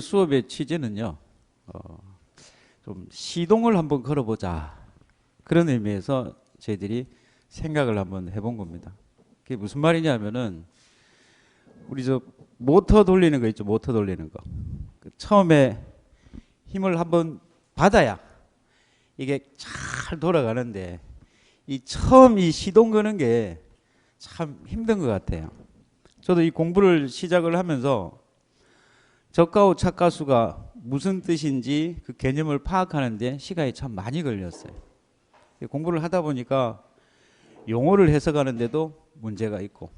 수업의 취지는요, 좀 시동을 한번 걸어보자. 그런 의미에서 저희들이 생각을 한번 해본 겁니다. 그게 무슨 말이냐면은, 우리 저 모터 돌리는 거 있죠, 모터 돌리는 거. 처음에 힘을 한번 받아야 이게 잘 돌아가는데, 처음 이 시동 거는 게 참 힘든 것 같아요. 저도 이 공부를 시작을 하면서 저가우 착가수가 무슨 뜻인지 그 개념을 파악하는데 시간이 참 많이 걸렸어요. 공부를 하다 보니까 용어를 해석하는데도 문제가 있고,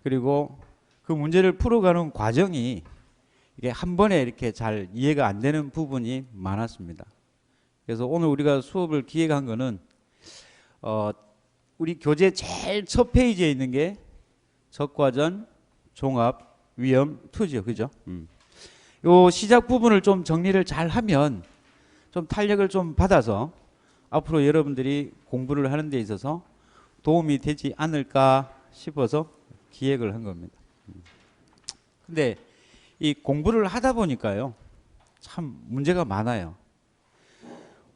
그리고 그 문제를 풀어가는 과정이 이게 한 번에 이렇게 잘 이해가 안 되는 부분이 많았습니다. 그래서 오늘 우리가 수업을 기획한 거는 우리 교재 제일 첫 페이지에 있는 게 적과전, 종합, 위험, 투죠, 그죠? 요 시작 부분을 좀 정리를 잘 하면 좀 탄력을 좀 받아서 앞으로 여러분들이 공부를 하는 데 있어서 도움이 되지 않을까 싶어서 기획을 한 겁니다. 근데 이 공부를 하다 보니까요, 참 문제가 많아요.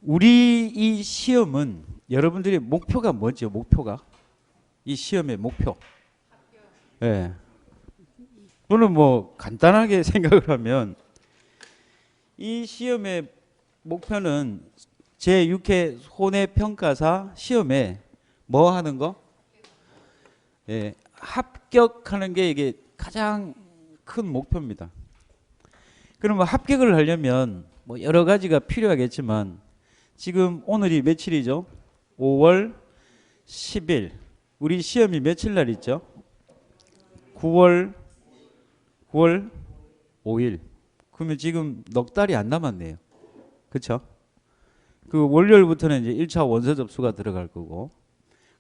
우리 이 시험은 여러분들의 목표가 뭐죠? 목표가? 이 시험의 목표. 예. 네. 저는 뭐 간단하게 생각을 하면 이 시험의 목표는 제6회 손해평가사 시험에 뭐 하는 거? 예, 합격하는 게 이게 가장 큰 목표입니다. 그러면 합격을 하려면 뭐 여러 가지가 필요하겠지만, 지금 오늘이 며칠이죠? 5월 10일. 우리 시험이 며칠 날 있죠? 9월 5일. 그러면 지금 넉 달이 안 남았네요. 그렇죠? 그 월요일부터는 이제 1차 원서 접수가 들어갈 거고.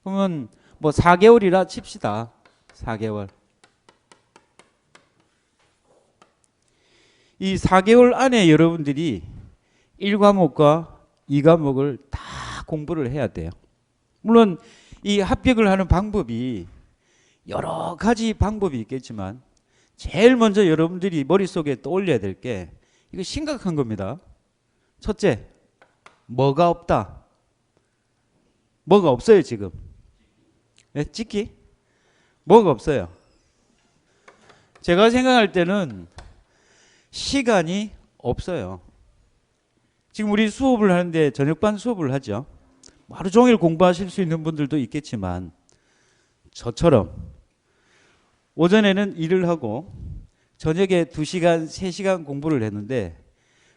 그러면 뭐 4개월이라 칩시다. 4개월. 이 4개월 안에 여러분들이 1과목과 2과목을 다 공부를 해야 돼요. 물론 이 합격을 하는 방법이 여러 가지 방법이 있겠지만, 제일 먼저 여러분들이 머릿속에 떠올려야 될 게 이거 심각한 겁니다. 첫째, 뭐가 없다. 뭐가 없어요 지금. 네, 찍기? 뭐가 없어요. 제가 생각할 때는 시간이 없어요. 지금 우리 수업을 하는데 저녁반 수업을 하죠. 하루 종일 공부하실 수 있는 분들도 있겠지만, 저처럼 오전에는 일을 하고 저녁에 2시간, 3시간 공부를 했는데,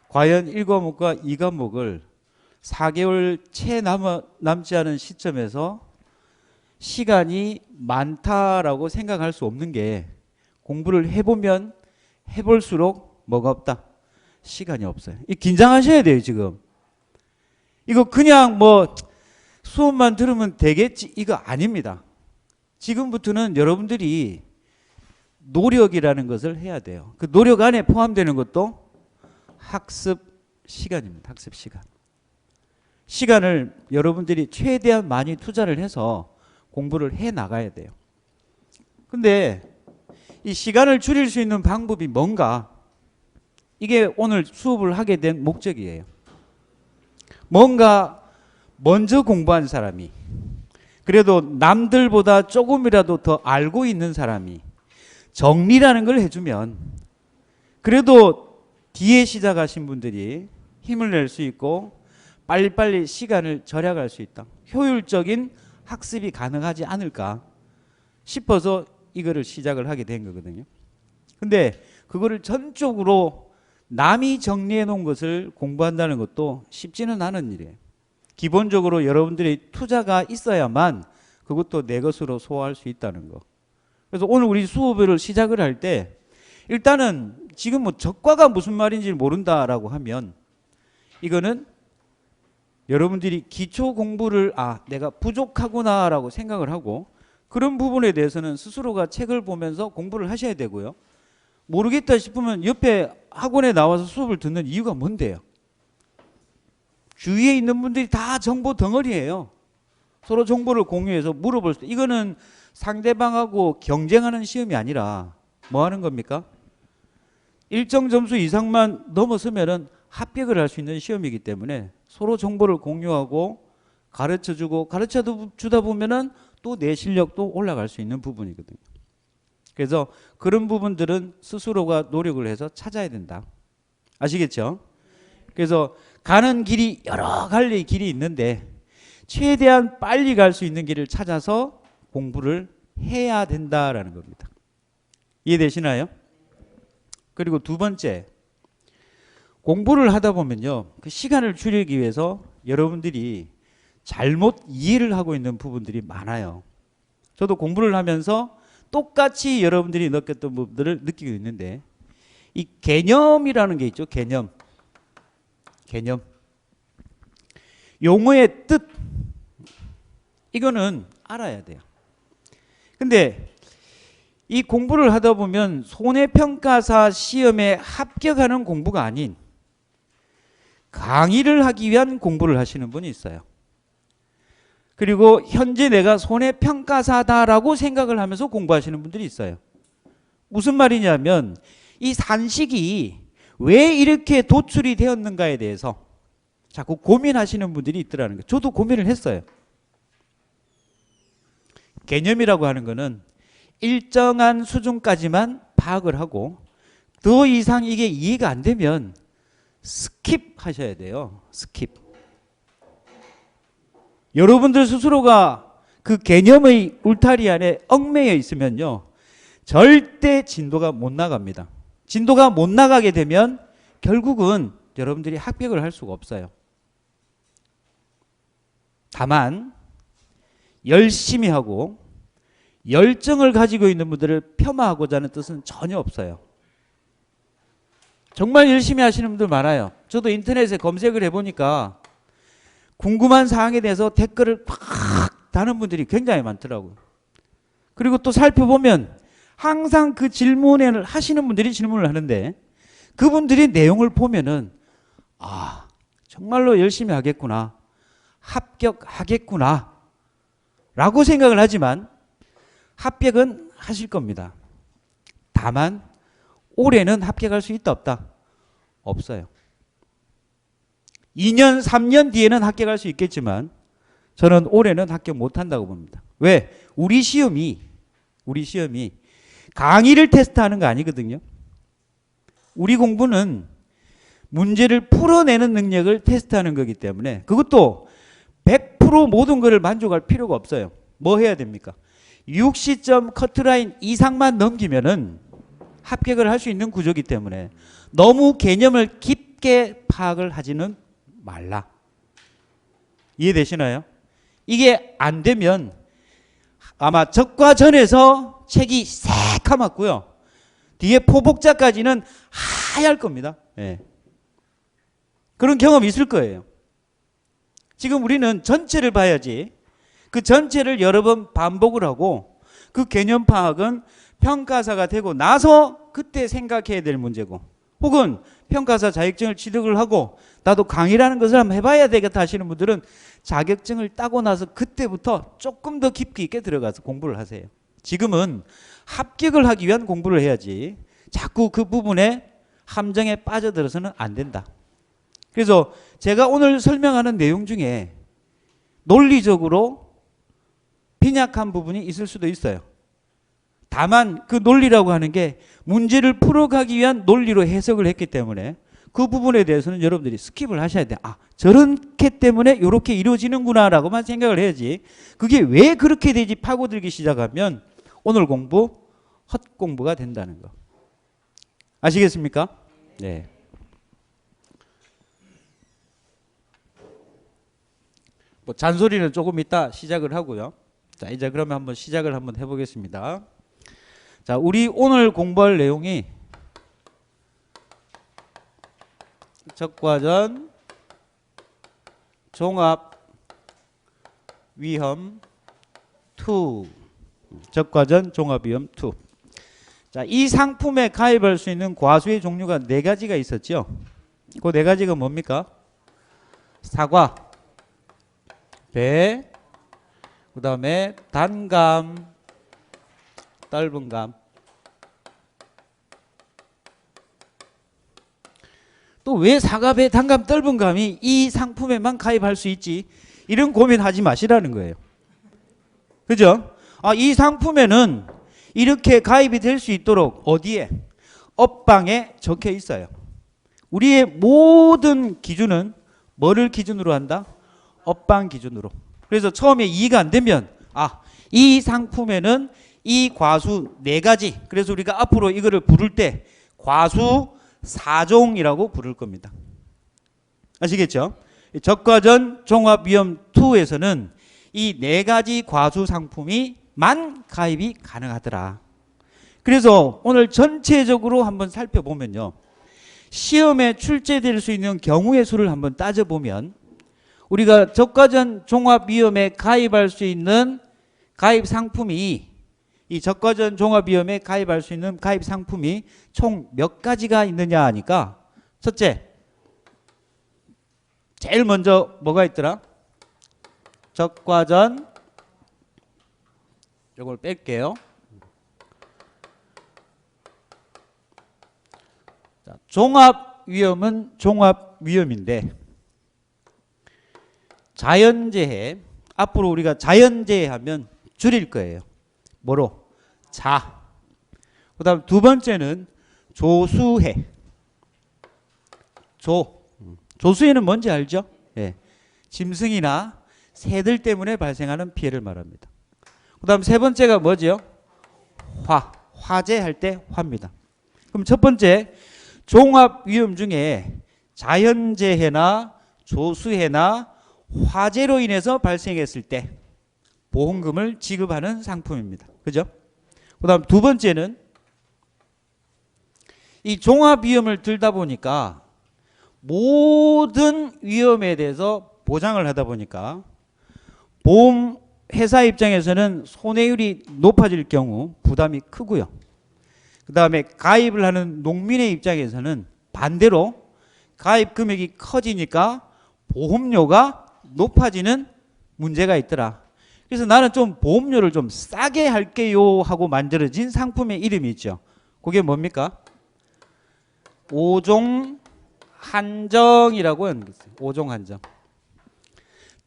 과연 1과목과 2과목을 4개월 채 남지 않은 시점에서 시간이 많다라고 생각할 수 없는 게, 공부를 해보면 해볼수록 뭐가 없다? 시간이 없어요. 긴장하셔야 돼요 지금. 이거 그냥 뭐 수업만 들으면 되겠지, 이거 아닙니다. 지금부터는 여러분들이 노력이라는 것을 해야 돼요. 그 노력 안에 포함되는 것도 학습 시간입니다. 학습 시간. 시간을 여러분들이 최대한 많이 투자를 해서 공부를 해 나가야 돼요. 근데 이 시간을 줄일 수 있는 방법이 뭔가? 이게 오늘 수업을 하게 된 목적이에요. 뭔가 먼저 공부한 사람이, 그래도 남들보다 조금이라도 더 알고 있는 사람이 정리라는 걸 해주면, 그래도 뒤에 시작하신 분들이 힘을 낼 수 있고 빨리빨리 시간을 절약할 수 있다. 효율적인 학습이 가능하지 않을까 싶어서 이거를 시작을 하게 된 거거든요. 근데 그거를 전적으로 남이 정리해 놓은 것을 공부한다는 것도 쉽지는 않은 일이에요. 기본적으로 여러분들이 투자가 있어야만 그것도 내 것으로 소화할 수 있다는 거. 그래서 오늘 우리 수업을 시작을 할 때, 일단은 지금 뭐 적과가 무슨 말인지 모른다라고 하면, 이거는 여러분들이 기초 공부를 내가 부족하구나라고 생각을 하고, 그런 부분에 대해서는 스스로가 책을 보면서 공부를 하셔야 되고요. 모르겠다 싶으면 옆에 학원에 나와서 수업을 듣는 이유가 뭔데요? 주위에 있는 분들이 다 정보 덩어리예요. 서로 정보를 공유해서 물어볼 수, 이거는 상대방하고 경쟁하는 시험이 아니라 뭐 하는 겁니까? 일정 점수 이상만 넘어서면은 합격을 할 수 있는 시험이기 때문에 서로 정보를 공유하고 가르쳐주고 가르쳐 주다 보면은 또 내 실력도 올라갈 수 있는 부분이거든요. 그래서 그런 부분들은 스스로가 노력을 해서 찾아야 된다. 아시겠죠? 그래서 가는 길이 여러 갈래의 길이 있는데 최대한 빨리 갈 수 있는 길을 찾아서 공부를 해야 된다라는 겁니다. 이해되시나요? 그리고 두 번째, 공부를 하다 보면요, 그 시간을 줄이기 위해서 여러분들이 잘못 이해를 하고 있는 부분들이 많아요. 저도 공부를 하면서 똑같이 여러분들이 느꼈던 부분들을 느끼고 있는데, 이 개념이라는 게 있죠. 개념. 용어의 뜻, 이거는 알아야 돼요. 근데 이 공부를 하다 보면 손해평가사 시험에 합격하는 공부가 아닌 강의를 하기 위한 공부를 하시는 분이 있어요. 그리고 현재 내가 손해평가사다라고 생각을 하면서 공부하시는 분들이 있어요. 무슨 말이냐면 이 산식이 왜 이렇게 도출이 되었는가에 대해서 자꾸 고민하시는 분들이 있더라는 거예요. 저도 고민을 했어요. 개념이라고 하는 거는 일정한 수준까지만 파악을 하고 더 이상 이게 이해가 안 되면 스킵 하셔야 돼요. 스킵. 여러분들 스스로가 그 개념의 울타리 안에 얽매여 있으면요, 절대 진도가 못 나갑니다. 진도가 못 나가게 되면 결국은 여러분들이 합격을 할 수가 없어요. 다만 열심히 하고 열정을 가지고 있는 분들을 폄하하고자 하는 뜻은 전혀 없어요. 정말 열심히 하시는 분들 많아요. 저도 인터넷에 검색을 해보니까 궁금한 사항에 대해서 댓글을 팍 다는 분들이 굉장히 많더라고요. 그리고 또 살펴보면 항상 그 질문을 하시는 분들이 질문을 하는데 그분들이 내용을 보면은 아, 정말로 열심히 하겠구나, 합격하겠구나 라고 생각을 하지만 합격은 하실 겁니다. 다만 올해는 합격할 수 있다 없다? 없어요. 2년 3년 뒤에는 합격할 수 있겠지만 저는 올해는 합격 못한다고 봅니다. 왜? 우리 시험이 강의를 테스트하는 거 아니거든요. 우리 공부는 문제를 풀어내는 능력을 테스트하는 거기 때문에 그것도 100% 모든 것을 만족할 필요가 없어요. 뭐 해야 됩니까? 60점 커트라인 이상만 넘기면은 합격을 할 수 있는 구조이기 때문에 너무 개념을 깊게 파악을 하지는 말라. 이해되시나요? 이게 안 되면 아마 적과 전에서 책이 새카맣고요, 뒤에 포복자까지는 하얄 겁니다. 네. 그런 경험이 있을 거예요. 지금 우리는 전체를 봐야지 그 전체를 여러 번 반복을 하고 그 개념 파악은 평가사가 되고 나서 그때 생각해야 될 문제고, 혹은 평가사 자격증을 취득을 하고 나도 강의라는 것을 한번 해봐야 되겠다 하시는 분들은 자격증을 따고 나서 그때부터 조금 더 깊이 있게 들어가서 공부를 하세요. 지금은 합격을 하기 위한 공부를 해야지 자꾸 그 부분에 함정에 빠져들어서는 안 된다. 그래서 제가 오늘 설명하는 내용 중에 논리적으로 빈약한 부분이 있을 수도 있어요. 다만 그 논리라고 하는 게 문제를 풀어가기 위한 논리로 해석을 했기 때문에 그 부분에 대해서는 여러분들이 스킵을 하셔야 돼요. 아, 저렇게 때문에 이렇게 이루어지는구나 라고만 생각을 해야지 그게 왜 그렇게 되지 파고들기 시작하면 오늘 공부 헛공부가 된다는 거. 아시겠습니까? 네. 뭐 잔소리는 조금 이따 시작을 하고요. 자, 이제 그러면 한번 시작을 한번 해보겠습니다. 자, 우리 오늘 공부할 내용이 적과전 종합 위험 2. 적과전 종합 위험 2. 자, 이 상품에 가입할 수 있는 과수의 종류가 4가지가 있었죠. 그 4가지가 뭡니까? 사과, 배, 그 다음에 단감, 떫은 감. 자, 이 상품에 가입할 수 있는 과수의 종류가 4가지가 있었죠. 그 4가지가 뭡니까? 사과, 배, 그다음에 단감, 떫은 감. 그 다음에 단감, 떫은 감. 그 다음에 단감, 떫은 감. 그 다음에 단감, 떫은 감. 그 다음에 단감, 떫은 감. 또 왜 사과배 단감 떫은 감이 이 상품에만 가입할 수 있지? 이런 고민하지 마시라는 거예요. 그죠? 이 상품에는 이렇게 가입이 될 수 있도록 어디에? 업방에 적혀 있어요. 우리의 모든 기준은 뭐를 기준으로 한다? 업방 기준으로. 그래서 처음에 이해가 안 되면 이 상품에는 이 과수 4가지. 그래서 우리가 앞으로 이거를 부를 때 과수 4종이라고 부를 겁니다. 아시겠죠? 적과전 종합위험 2에서는 이 4가지 과수 상품이 만 가입이 가능하더라. 그래서 오늘 전체적으로 한번 살펴보면요. 시험에 출제될 수 있는 경우의 수를 한번 따져보면 우리가 적과전 종합위험에 가입할 수 있는 가입 상품이 이 적과전 종합위험에 가입할 수 있는 가입 상품이 총 몇 가지가 있느냐 하니까 첫째, 제일 먼저 뭐가 있더라? 적과전, 이걸 뺄게요. 자, 종합위험은 종합위험인데 자연재해, 앞으로 우리가 자연재해 하면 줄일 거예요. 뭐로? 자. 그 다음 두 번째는 조수해. 조수해는 뭔지 알죠? 예. 짐승이나 새들 때문에 발생하는 피해를 말합니다. 그 다음 세 번째가 뭐죠? 화재할 때 화입니다. 그럼 첫 번째 종합위험 중에 자연재해나 조수해나 화재로 인해서 발생했을 때 보험금을 지급하는 상품입니다. 그죠? 그 다음 두 번째는 이 종합위험을 들다 보니까 모든 위험에 대해서 보장을 하다 보니까 보험회사 입장에서는 손해율이 높아질 경우 부담이 크고요. 그 다음에 가입을 하는 농민의 입장에서는 반대로 가입 금액이 커지니까 보험료가 높아지는 문제가 있더라. 그래서 나는 좀 보험료를 좀 싸게 할게요 하고 만들어진 상품의 이름이 있죠. 그게 뭡니까? 5종 한정이라고 하는 게 있어요. 5종 한정.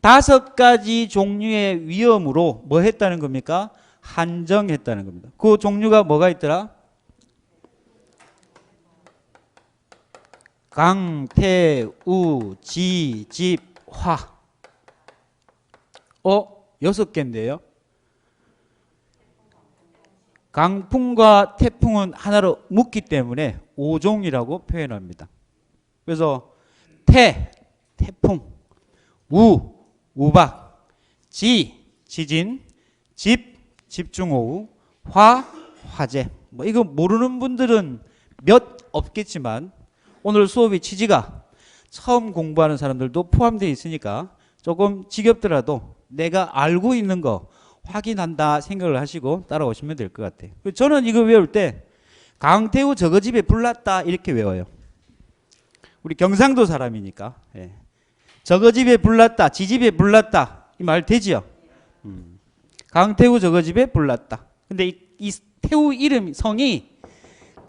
5가지 종류의 위험으로 뭐 했다는 겁니까? 한정했다는 겁니다. 그 종류가 뭐가 있더라? 강, 태, 우, 지, 집, 화. 6개인데요. 강풍과 태풍은 하나로 묶기 때문에 5종이라고 표현합니다. 그래서 태풍, 우박, 지진, 집중호우, 화재. 이거 모르는 분들은 몇 없겠지만 오늘 수업의 취지가 처음 공부하는 사람들도 포함되어 있으니까 조금 지겹더라도 내가 알고 있는 거 확인한다 생각을 하시고 따라오시면 될 것 같아요. 저는 이거 외울 때 강태우 저거 집에 불났다 이렇게 외워요. 우리 경상도 사람이니까. 예. 저거 집에 불났다, 지 집에 불났다 이 말 되지요? 강태우 저거 집에 불났다. 근데 이 태우 이름 성이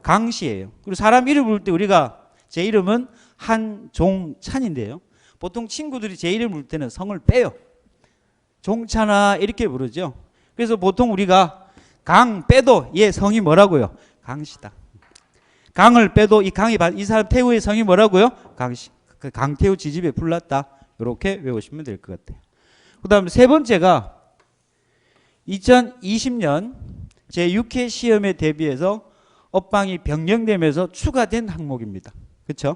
강씨예요. 그리고 사람 이름 부를 때 우리가 제 이름은 한종찬인데요. 보통 친구들이 제 이름 부를 때는 성을 빼요. 종찬아 이렇게 부르죠. 그래서 보통 우리가 강 빼도 얘 성이 뭐라고요? 강씨다. 강을 빼도 이 사람 태우의 성이 뭐라고요? 강씨. 강태우 지집에 불났다. 이렇게 외우시면 될 것 같아요. 그 다음 세 번째가 2020년 제6회 시험에 대비해서 업방이 변경되면서 추가된 항목입니다. 그렇죠?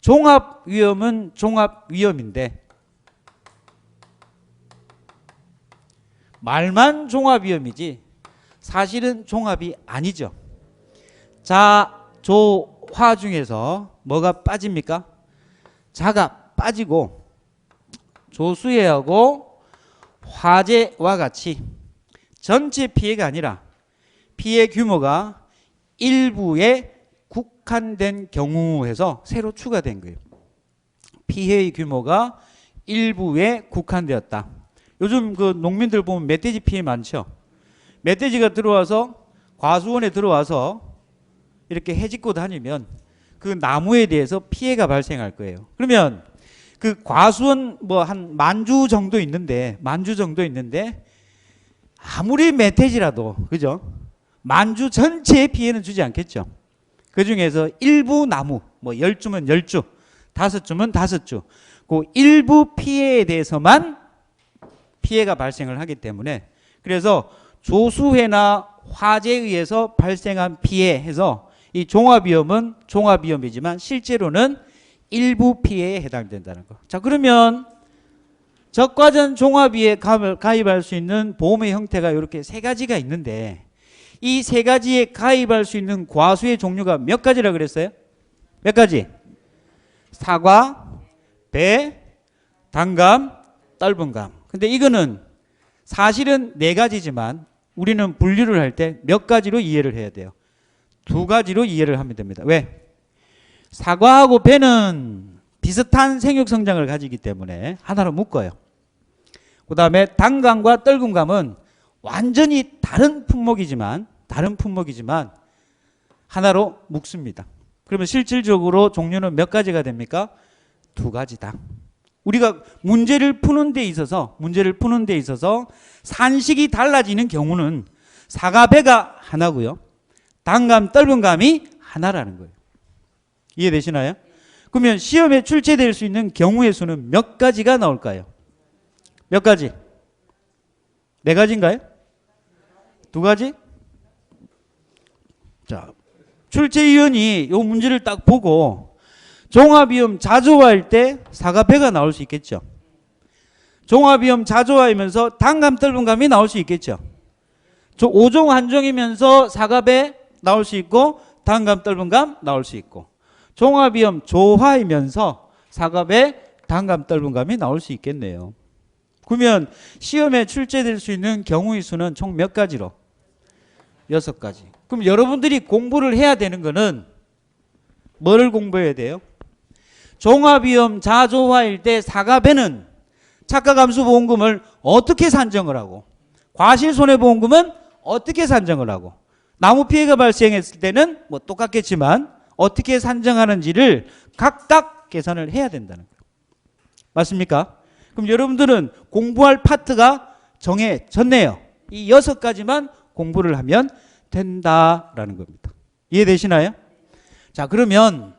종합위험은 종합위험인데 말만 종합위험이지 사실은 종합이 아니죠. 자, 조, 화 중에서 뭐가 빠집니까? 자가 빠지고 조수해하고 화재와 같이 전체 피해가 아니라 피해 규모가 일부에 국한된 경우에서 새로 추가된 거예요. 피해의 규모가 일부에 국한되었다. 요즘 그 농민들 보면 멧돼지 피해 많죠. 멧돼지가 들어와서 과수원에 들어와서 이렇게 해집고 다니면 그 나무에 대해서 피해가 발생할 거예요. 그러면 그 과수원 뭐 한 10,000주 정도 있는데, 10,000주 정도 있는데 아무리 멧돼지라도, 그죠? 10,000주 전체의 피해는 주지 않겠죠. 그 중에서 일부 나무, 뭐 10주면 10주, 5주면 5주, 그 일부 피해에 대해서만 피해가 발생을 하기 때문에, 그래서 조수해나 화재에 의해서 발생한 피해 해서 이 종합위험은 종합위험이지만 실제로는 일부 피해에 해당된다는 거. 자, 그러면 적과전 종합위에 가입할 수 있는 보험의 형태가 이렇게 세 가지가 있는데, 이 세 가지에 가입할 수 있는 과수의 종류가 몇 가지라 그랬어요? 몇 가지? 사과, 배, 단감, 떫은감. 근데 이거는 사실은 네 가지지만 우리는 분류를 할 때 몇 가지로 이해를 해야 돼요? 두 가지로 이해를 하면 됩니다. 왜? 사과하고 배는 비슷한 생육 성장을 가지기 때문에 하나로 묶어요. 그 다음에 단감과 떫은감은 완전히 다른 품목이지만 하나로 묶습니다. 그러면 실질적으로 종류는 몇 가지가 됩니까? 두 가지다. 우리가 문제를 푸는 데 있어서 산식이 달라지는 경우는 사과, 배가 하나고요, 단감, 떫은감이 하나라는 거예요. 이해되시나요? 그러면 시험에 출제될 수 있는 경우의 수는 몇 가지가 나올까요? 몇 가지? 네 가지인가요? 두 가지? 자, 출제위원이 이 문제를 딱 보고 종합위험 자조화할 때 사과, 배가 나올 수 있겠죠. 종합위험 자조화이면서 단감, 떫은감이 나올 수 있겠죠. 5종 한종이면서 사과, 배 나올 수 있고 단감, 떫은감 나올 수 있고, 종합위험 조화이면서 사과, 배, 단감, 떫은감이 나올 수 있겠네요. 그러면 시험에 출제될 수 있는 경우의 수는 총 몇 가지로? 6가지. 그럼 여러분들이 공부를 해야 되는 거는 뭐를 공부해야 돼요? 종합위험 자조화일 때 사과, 배는 착가감수보험금을 어떻게 산정을 하고, 과실손해보험금은 어떻게 산정을 하고, 나무 피해가 발생했을 때는 뭐 똑같겠지만 어떻게 산정하는지를 각각 계산을 해야 된다는 거예요. 맞습니까? 그럼 여러분들은 공부할 파트가 정해졌네요. 이 6가지만 공부를 하면 된다라는 겁니다. 이해되시나요? 자, 그러면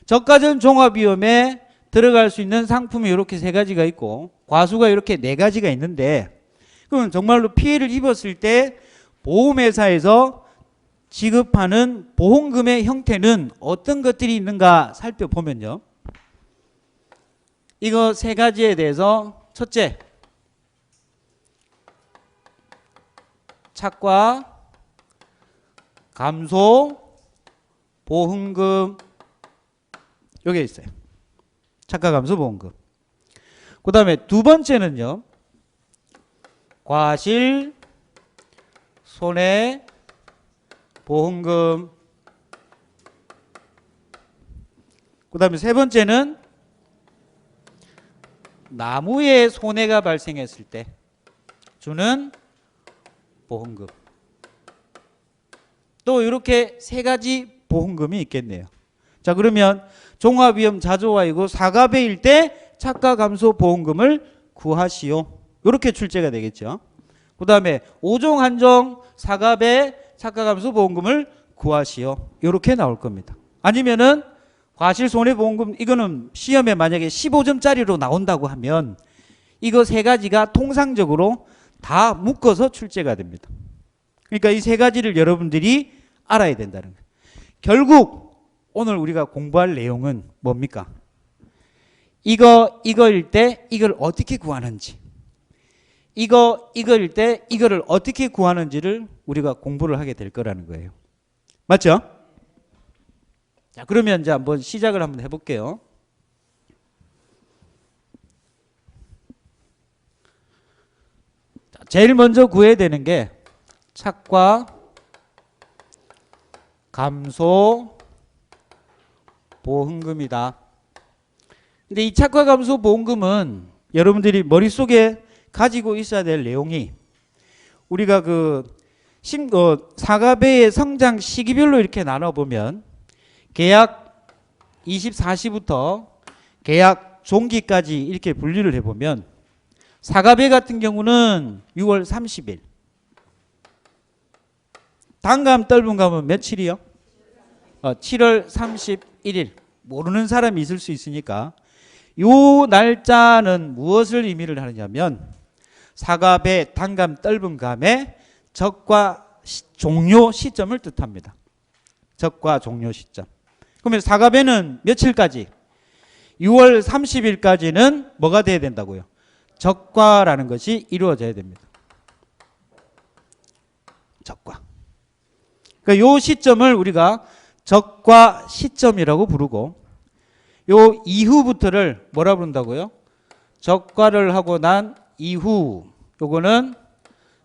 저가전 종합위험에 들어갈 수 있는 상품이 이렇게 3가지가 있고 과수가 이렇게 4가지가 있는데, 그럼 정말로 피해를 입었을 때 보험회사에서 지급하는 보험금의 형태는 어떤 것들이 있는가 살펴보면요, 이거 3가지에 대해서 첫째, 착과 감소 보험금, 여기 있어요. 착과 감소 보험금. 그 다음에 두 번째는요, 과실 손해 보험금. 그 다음에 세 번째는 나무에 손해가 발생했을 때 주는 보험금. 또 이렇게 3가지 보험금이 있겠네요. 자, 그러면 종합위험 자조화이고 사과배일 때 착과 감소 보험금을 구하시오. 이렇게 출제가 되겠죠. 그 다음에 5종 한종 사과배 착과 감소 보험금을 구하시오. 이렇게 나올 겁니다. 아니면은 과실손해보험금, 이거는 시험에 만약에 15점짜리로 나온다고 하면 이거 3가지가 통상적으로 다 묶어서 출제가 됩니다. 그러니까 이 3가지를 여러분들이 알아야 된다는 거예요. 결국 오늘 우리가 공부할 내용은 뭡니까? 이거일 때 이걸 어떻게 구하는지, 이거일 때 이거를 어떻게 구하는지를 우리가 공부를 하게 될 거라는 거예요. 맞죠? 자, 그러면 이제 한번 시작을 한번 해볼게요. 자, 제일 먼저 구해야 되는 게 착과 감소 보험금이다. 근데 이 착과 감소 보험금은 여러분들이 머릿속에 가지고 있어야 될 내용이, 우리가 사과배의 성장 시기별로 이렇게 나눠보면 계약 24시부터 계약 종기까지 이렇게 분류를 해보면 사과배 같은 경우는 6월 30일. 단감 떫은감은 며칠이요? 7월 31일. 모르는 사람이 있을 수 있으니까 요 날짜는 무엇을 의미를 하느냐면 사과배, 단감, 떫은감의 적과 종료 시점을 뜻합니다. 적과 종료 시점. 그러면 사과배는 며칠까지? 6월 30일까지는 뭐가 돼야 된다고요? 적과라는 것이 이루어져야 됩니다. 적과. 그러니까 요 시점을 우리가 적과 시점이라고 부르고 요 이후부터를 뭐라 부른다고요? 적과를 하고 난 이후, 요거는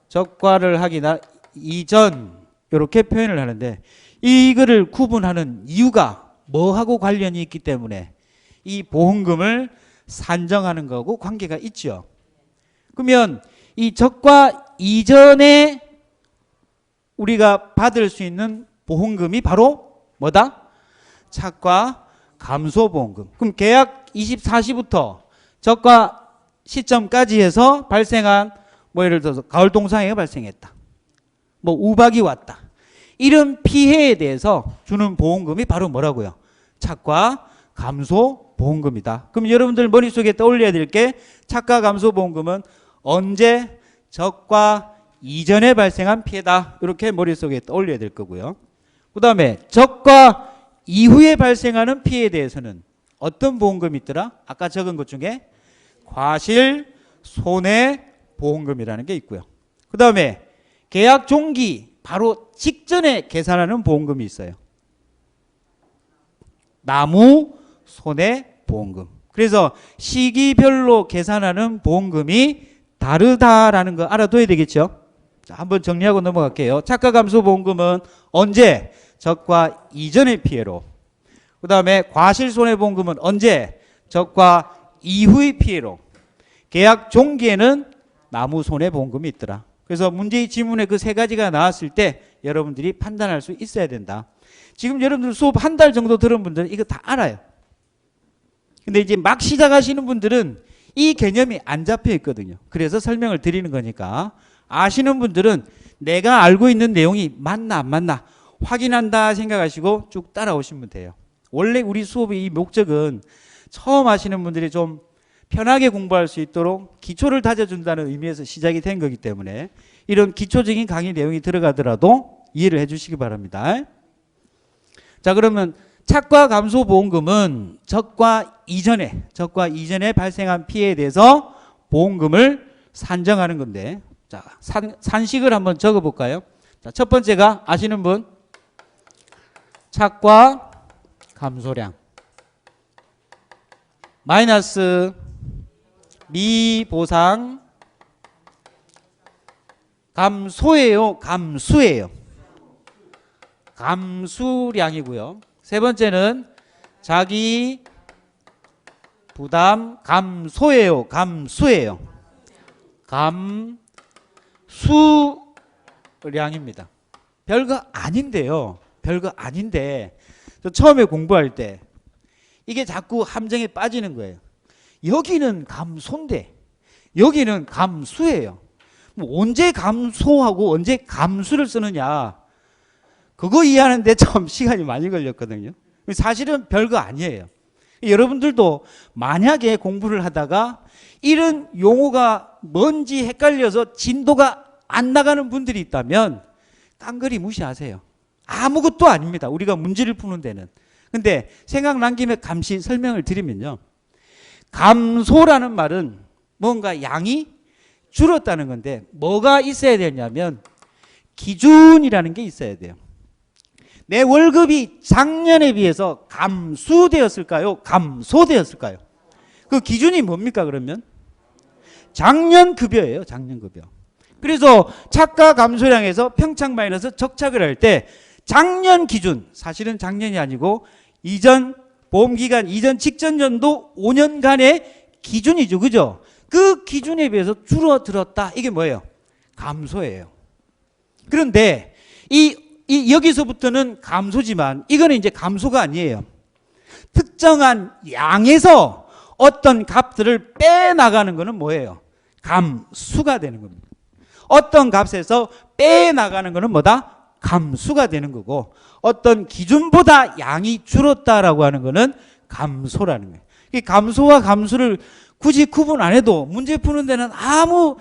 적과를 하기 난 이전, 이렇게 표현을 하는데 이거를 구분하는 이유가 뭐하고 관련이 있기 때문에 이 보험금을 산정하는 거하고 관계가 있죠. 그러면 이 적과 이전에 우리가 받을 수 있는 보험금이 바로 뭐다? 착과 감소보험금. 그럼 계약 24시부터 적과 시점까지 해서 발생한 뭐 예를 들어서 가을 동상해가 발생했다. 뭐 우박이 왔다. 이런 피해에 대해서 주는 보험금이 바로 뭐라고요? 착과 감소보험금이다. 그럼 여러분들 머릿속에 떠올려야 될 게 착과 감소보험금은 언제 적과 이전에 발생한 피해다. 이렇게 머릿속에 떠올려야 될 거고요. 그 다음에 적과 이후에 발생하는 피해에 대해서는 어떤 보험금이 있더라? 아까 적은 것 중에 과실 손해보험금이라는 게 있고요. 그 다음에 계약 종기 바로 직전에 계산하는 보험금이 있어요. 나무 손해보험금. 그래서 시기별로 계산하는 보험금이 다르다라는 거 알아둬야 되겠죠. 자, 한번 정리하고 넘어갈게요. 착과 감소보험금은 언제? 적과 이전의 피해로. 그 다음에 과실손해보험금은 언제? 적과 이후의 피해로. 계약 종기에는 나무손해보험금이 있더라. 그래서 문제의 지문에 그 세 가지가 나왔을 때 여러분들이 판단할 수 있어야 된다. 지금 여러분들 수업 한 달 정도 들은 분들은 이거 다 알아요. 근데 이제 막 시작하시는 분들은 이 개념이 안 잡혀 있거든요. 그래서 설명을 드리는 거니까 아시는 분들은 내가 알고 있는 내용이 맞나 안 맞나 확인한다 생각하시고 쭉 따라오시면 돼요. 원래 우리 수업의 이 목적은 처음 하시는 분들이 좀 편하게 공부할 수 있도록 기초를 다져준다는 의미에서 시작이 된 거기 때문에 이런 기초적인 강의 내용이 들어가더라도 이해를 해 주시기 바랍니다. 자, 그러면 착과 감소보험금은 적과 이전에 발생한 피해에 대해서 보험금을 산정하는 건데, 자, 산식을 한번 적어 볼까요? 자, 첫 번째가 아시는 분? 착과 감소량 마이너스 미보상 감소예요, 감수예요? 감수량이고요. 세 번째는 자기 부담 감소예요, 감수예요? 감수량입니다. 별거 아닌데요. 별거 아닌데 저 처음에 공부할 때 이게 자꾸 함정에 빠지는 거예요. 여기는 감소인데 여기는 감수예요. 뭐 언제 감소하고 언제 감수를 쓰느냐 그거 이해하는데 좀 시간이 많이 걸렸거든요. 사실은 별거 아니에요. 여러분들도 만약에 공부를 하다가 이런 용어가 뭔지 헷갈려서 진도가 안 나가는 분들이 있다면 깡그리 무시하세요. 아무것도 아닙니다. 우리가 문제를 푸는 데는. 근데 생각난 김에 감시 설명을 드리면요. 감소라는 말은 뭔가 양이 줄었다는 건데 뭐가 있어야 되냐면 기준이라는 게 있어야 돼요. 내 월급이 작년에 비해서 감수되었을까요? 감소되었을까요? 그 기준이 뭡니까 그러면? 작년 급여예요. 작년 급여. 그래서 착과 감소량에서 평착 마이너스 적착을 할 때 작년 기준, 사실은 작년이 아니고 이전 보험기간 이전 직전 연도 5년간의 기준이죠. 그죠? 그 기준에 비해서 줄어들었다. 이게 뭐예요? 감소예요. 그런데 여기서부터는 감소지만 이거는 이제 감소가 아니에요. 특정한 양에서 어떤 값들을 빼나가는 것은 뭐예요? 감수가 되는 겁니다. 어떤 값에서 빼나가는 것은 뭐다? 감수가 되는 거고, 어떤 기준보다 양이 줄었다라고 하는 것은 감소라는 거예요. 이 감소와 감수를 굳이 구분 안 해도 문제 푸는 데는 아무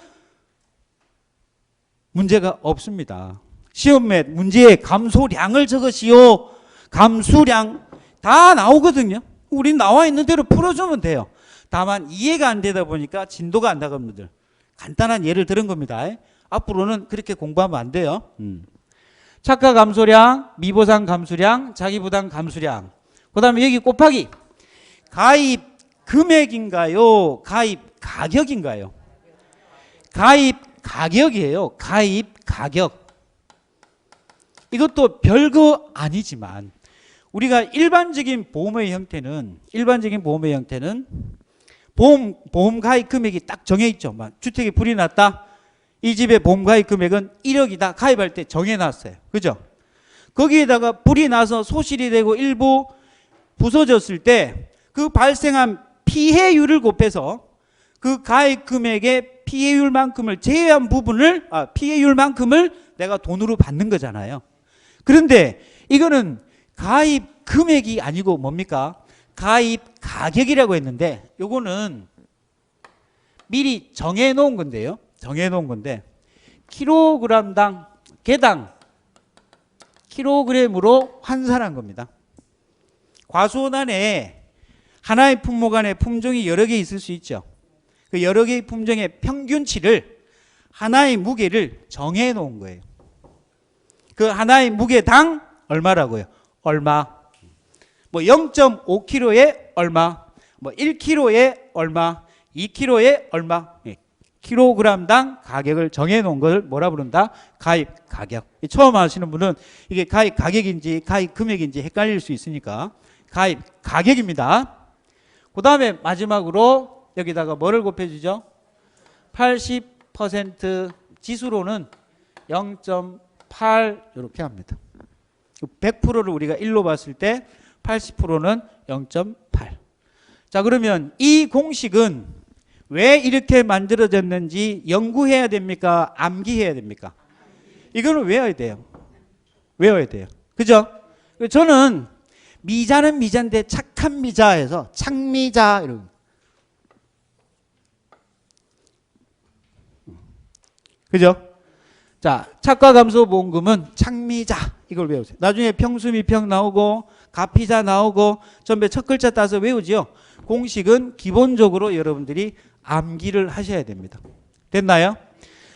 문제가 없습니다. 시험에 문제에 감소량을 적으시오, 감수량 다 나오거든요. 우린 나와 있는 대로 풀어주면 돼요. 다만 이해가 안 되다 보니까 진도가 안 나갑니다. 간단한 예를 들은 겁니다. 앞으로는 그렇게 공부하면 안 돼요. 착가 감소량, 미보상 감수량, 자기부담 감수량. 그 다음에 여기 곱하기. 가입 금액인가요? 가입 가격인가요? 가입 가격이에요. 가입 가격. 이것도 별거 아니지만 우리가 일반적인 보험의 형태는 보험 가입 금액이 딱 정해 있죠. 주택에 불이 났다. 이 집의 보험 가입 금액은 1억이다. 가입할 때 정해놨어요. 그죠? 거기에다가 불이 나서 소실이 되고 일부 부서졌을 때 그 발생한 피해율을 곱해서 그 가입 금액의 피해율만큼을 제외한 부분을 피해율만큼을 내가 돈으로 받는 거잖아요. 그런데 이거는 가입 금액이 아니고 뭡니까? 가입 가격이라고 했는데 요거는 미리 정해 놓은 건데요. 킬로그램당 개당 킬로그램으로 환산한 겁니다. 과수원 안에 하나의 품목 안에 품종이 여러 개 있을 수 있죠. 그 여러 개의 품종의 평균치를 하나의 무게를 정해 놓은 거예요. 그 하나의 무게당 얼마라고요? 얼마. 뭐 0.5kg에 얼마, 뭐 1kg에 얼마, 2kg에 얼마. 킬로그램당 가격을 정해 놓은 걸 뭐라 부른다? 가입 가격. 처음 하시는 분은 이게 가입 가격인지 가입 금액인지 헷갈릴 수 있으니까 가입 가격입니다. 그 다음에 마지막으로 여기다가 뭐를 곱해주죠? 80% 지수로는 0.8 이렇게 합니다. 100%를 우리가 1로 봤을 때 80%는 0.8. 자, 그러면 이 공식은 왜 이렇게 만들어졌는지 연구해야 됩니까? 암기해야 됩니까? 이거는 외워야 돼요. 그죠? 저는 미자는 미자인데 착한 미자에서 착미자 이런. 그죠? 자, 착과 감소 보험금은 착미자 이걸 외우세요. 나중에 평수미평 나오고 가피자 나오고 전부 첫 글자 따서 외우지요. 공식은 기본적으로 여러분들이 암기를 하셔야 됩니다. 됐나요?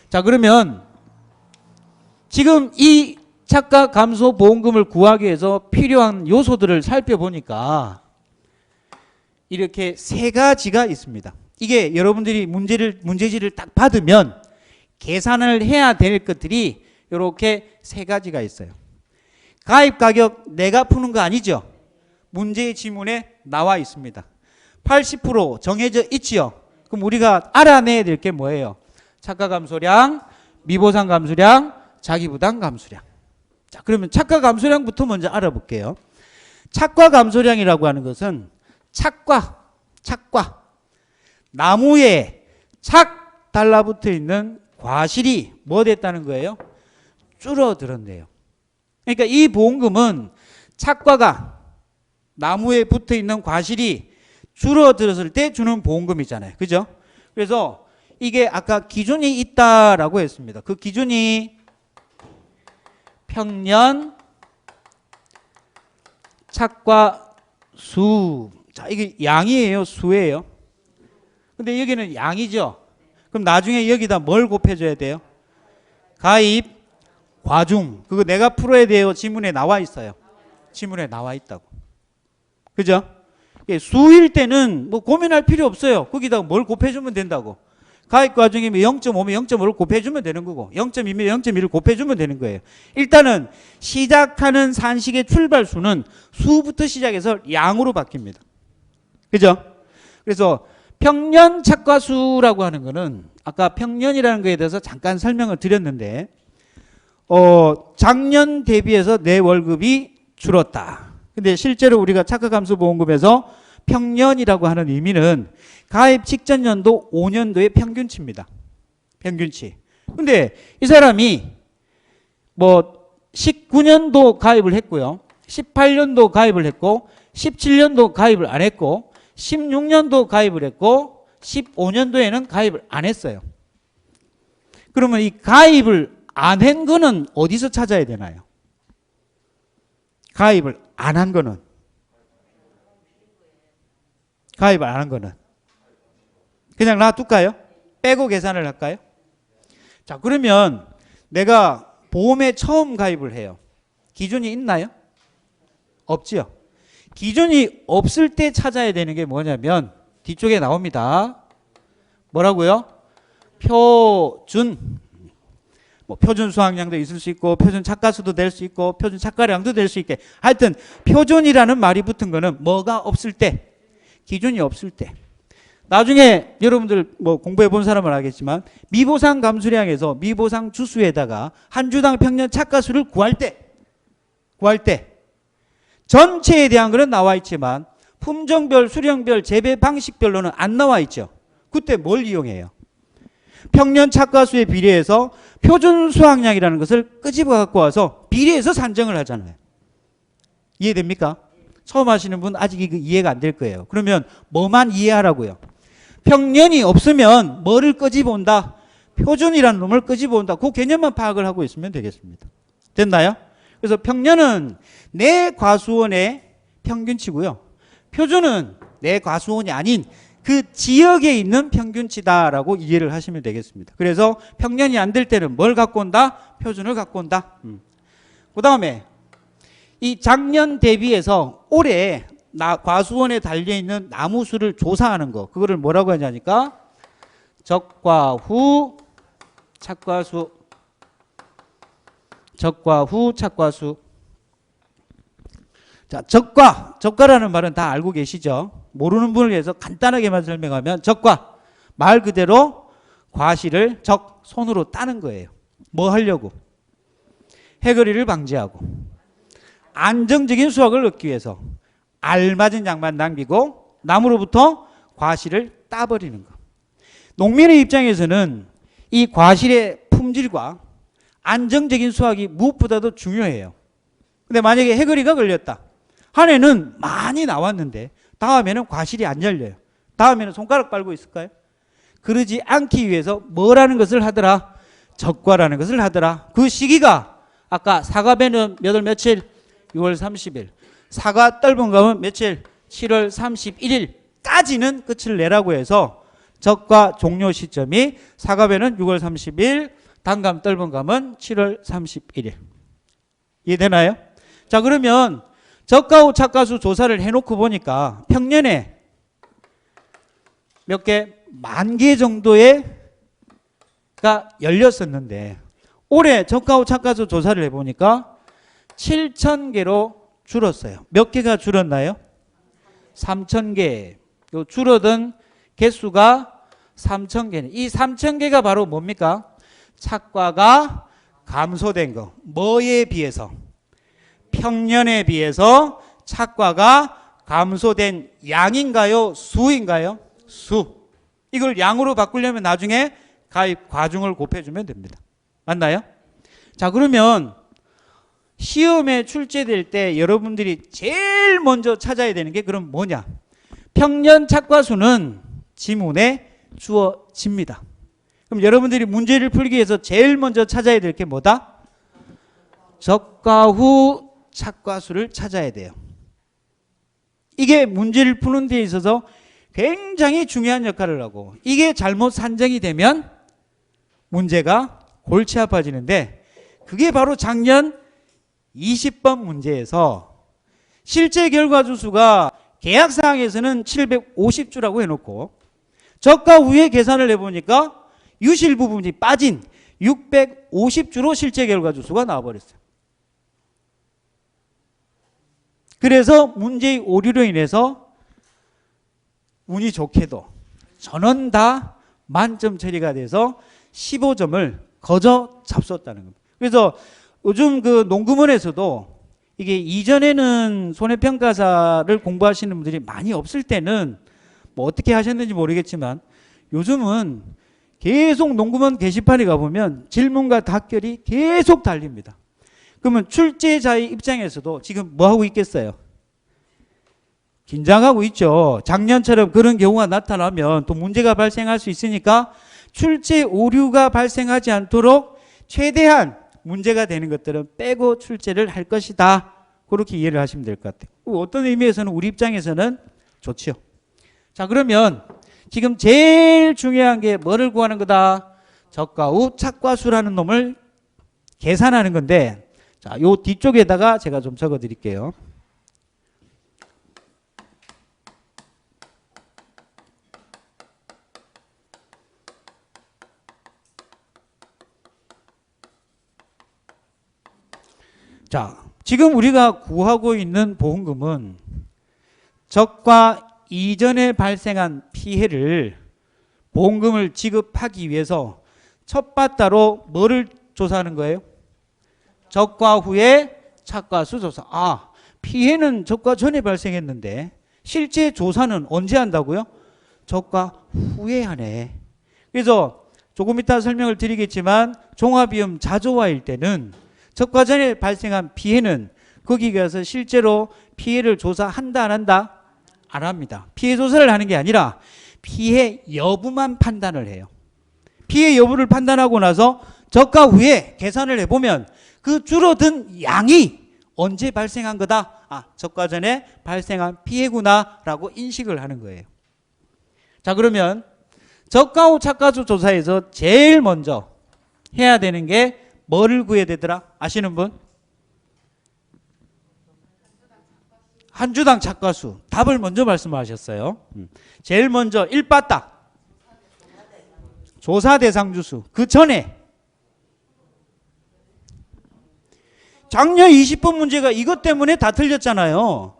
자, 그러면 지금 이 착가 감소 보험금을 구하기 위해서 필요한 요소들을 살펴보니까 이렇게 세 가지가 있습니다. 이게 여러분들이 문제지를 딱 받으면 계산을 해야 될 것들이 이렇게 세 가지가 있어요. 가입 가격 내가 푸는 거 아니죠? 문제의 지문에 나와 있습니다. 80% 정해져 있지요. 그럼 우리가 알아내야 될 게 뭐예요? 착가 감소량, 미보상 감수량, 자기부담 감수량. 자, 그러면 착가 감소량부터 먼저 알아볼게요. 착과 감소량이라고 하는 것은 착과 나무에 착 달라붙어 있는 과실이 뭐 됐다는 거예요? 줄어들었네요. 그러니까 이 보험금은 착과가 나무에 붙어 있는 과실이 줄어들었을 때 주는 보험금이잖아요. 그죠? 그래서 이게 아까 기준이 있다라고 했습니다. 그 기준이 평년 착과 수. 자, 이게 양이에요, 수예요? 근데 여기는 양이죠. 그럼 나중에 여기다 뭘 곱해줘야 돼요? 가입, 과중. 그거 내가 풀어야 돼요. 지문에 나와 있어요. 지문에 나와 있다고. 그죠? 수일 때는 뭐 고민할 필요 없어요. 거기다가 뭘 곱해주면 된다고. 가입 과중이면 0.5면 0.5를 곱해주면 되는 거고 0.2면 0.2를 곱해주면 되는 거예요. 일단은 시작하는 산식의 출발수는 수부터 시작해서 양으로 바뀝니다. 그죠? 그래서 평년 착과수라고 하는 거는 아까 평년이라는 거에 대해서 잠깐 설명을 드렸는데 작년 대비해서 내 월급이 줄었다. 근데 실제로 우리가 착각함수보험금에서 평년이라고 하는 의미는 가입 직전 연도 5년도의 평균치입니다. 평균치. 근데 이 사람이 뭐 19년도 가입을 했고요. 18년도 가입을 했고 17년도 가입을 안 했고 16년도 가입을 했고 15년도에는 가입을 안 했어요. 그러면 이 가입을 안 한 거는 어디서 찾아야 되나요? 가입을 안 한 거는 가입을 안 한 거는 그냥 놔둘까요? 빼고 계산을 할까요? 자, 그러면 내가 보험에 처음 가입을 해요. 기준이 있나요? 없지요. 기준이 없을 때 찾아야 되는 게 뭐냐면 뒤쪽에 나옵니다. 뭐라고요? 표준. 뭐 표준 수확량도 있을 수 있고 표준 착가수도 될 수 있고 표준 착가량도 될 수 있게, 하여튼 표준이라는 말이 붙은 거는 뭐가 없을 때, 기준이 없을 때. 나중에 여러분들 뭐 공부해 본 사람은 알겠지만 미보상 감수량에서 미보상 주수에다가 한 주당 평년 착가수를 구할 때 전체에 대한 거는 나와 있지만 품종별, 수령별, 재배 방식별로는 안 나와 있죠. 그때 뭘 이용해요? 평년 착가수에 비례해서 표준 수확량이라는 것을 끄집어 갖고 와서 비례해서 산정을 하잖아요. 이해됩니까? 처음 하시는 분 아직 이해가 안 될 거예요. 그러면 뭐만 이해하라고요? 평년이 없으면 뭐를 끄집어 온다? 표준이라는 놈을 끄집어 온다. 그 개념만 파악을 하고 있으면 되겠습니다. 됐나요? 그래서 평년은 내 과수원의 평균치고요. 표준은 내 과수원이 아닌 그 지역에 있는 평균치다라고 이해를 하시면 되겠습니다. 그래서 평년이 안 될 때는 뭘 갖고 온다? 표준을 갖고 온다. 그 다음에 이 작년 대비해서 올해 과수원에 달려있는 나무 수를 조사하는 거, 그거를 뭐라고 하냐니까 적과후 착과수. 적과후 착과수. 자, 적과라는 말은 다 알고 계시죠? 모르는 분을 위해서 간단하게만 설명하면 적과, 말 그대로 과실을 손으로 따는 거예요. 뭐 하려고? 해거리를 방지하고 안정적인 수확을 얻기 위해서 알맞은 양만 남기고 나무로부터 과실을 따버리는 거. 농민의 입장에서는 이 과실의 품질과 안정적인 수확이 무엇보다도 중요해요. 근데 만약에 해거리가 걸렸다. 한 해는 많이 나왔는데 다음에는 과실이 안 열려요. 다음에는 손가락 빨고 있을까요? 그러지 않기 위해서 뭐라는 것을 하더라? 적과라는 것을 하더라. 그 시기가 아까 사과배는 몇 월 며칠? 6월 30일. 사과 떫은 감은 며칠? 7월 31일까지는 끝을 내라고 해서 적과 종료 시점이 사과배는 6월 30일, 단감 떫은 감은 7월 31일. 이해되나요? 자, 그러면 적과후 착가수 조사를 해놓고 보니까 평년에 몇 개? 10,000개 정도가 열렸었는데 올해 적과후 착가수 조사를 해보니까 7,000개로 줄었어요. 몇 개가 줄었나요? 3,000개. 줄어든 개수가 3,000개는, 이 3,000개가 바로 뭡니까? 착과가 감소된 거. 뭐에 비해서? 평년에 비해서 착과가 감소된 양인가요? 수인가요? 수. 이걸 양으로 바꾸려면 나중에 가입 과중을 곱해주면 됩니다. 맞나요? 자, 그러면 시험에 출제될 때 여러분들이 제일 먼저 찾아야 되는 게 그럼 뭐냐? 평년 착과수는 지문에 주어집니다. 그럼 여러분들이 문제를 풀기 위해서 제일 먼저 찾아야 될 게 뭐다? 적과후 착과수를 찾아야 돼요. 이게 문제를 푸는 데 있어서 굉장히 중요한 역할을 하고, 이게 잘못 산정이 되면 문제가 골치 아파지는데, 그게 바로 작년 20번 문제에서 실제 결과주 수가 계약사항에서는 750주라고 해놓고 적과후에 계산을 해보니까 유실 부분이 빠진 650주로 실제 결과주 수가 나와버렸어요. 그래서 문제의 오류로 인해서 운이 좋게도 전원 다 만점 처리가 돼서 15점을 거저 잡섰다는 겁니다. 그래서 요즘 그 농구문에서도 이게 이전에는 손해평가사를 공부하시는 분들이 많이 없을 때는 뭐 어떻게 하셨는지 모르겠지만 요즘은 계속 농구먼 게시판에 가보면 질문과 답결이 계속 달립니다. 그러면 출제자의 입장에서도 지금 뭐 하고 있겠어요? 긴장하고 있죠. 작년처럼 그런 경우가 나타나면 또 문제가 발생할 수 있으니까 출제 오류가 발생하지 않도록 최대한 문제가 되는 것들은 빼고 출제를 할 것이다. 그렇게 이해를 하시면 될 것 같아요. 어떤 의미에서는 우리 입장에서는 좋죠. 자, 그러면 지금 제일 중요한 게 뭐를 구하는 거다? 적과후 착과수라는 놈을 계산하는 건데, 자, 요 뒤쪽에다가 제가 좀 적어 드릴게요. 자, 지금 우리가 구하고 있는 보험금은 적과 이전에 발생한 피해를 보험금을 지급하기 위해서 첫 바따로 뭐를 조사하는 거예요? 적과 후의 착과수 조사. 아, 피해는 적과 전에 발생했는데 실제 조사는 언제 한다고요? 적과 후에 하네. 그래서 조금 이따 설명을 드리겠지만 종합위험 자조화일 때는 적과 전에 발생한 피해는 거기 가서 실제로 피해를 조사한다 안 한다? 안 합니다. 피해 조사를 하는 게 아니라 피해 여부만 판단을 해요. 피해 여부를 판단하고 나서 적과 후에 계산을 해보면 그 줄어든 양이 언제 발생한 거다? 아, 적과 전에 발생한 피해구나 라고 인식을 하는 거예요. 자, 그러면 적과 후 착과수 조사에서 제일 먼저 해야 되는 게 뭐를 구해야 되더라? 아시는 분? 한 주당 착과수. 답을 먼저 말씀하셨어요. 제일 먼저 1바따 조사 대상 주수. 그 전에 작년 20번 문제가 이것 때문에 다 틀렸잖아요.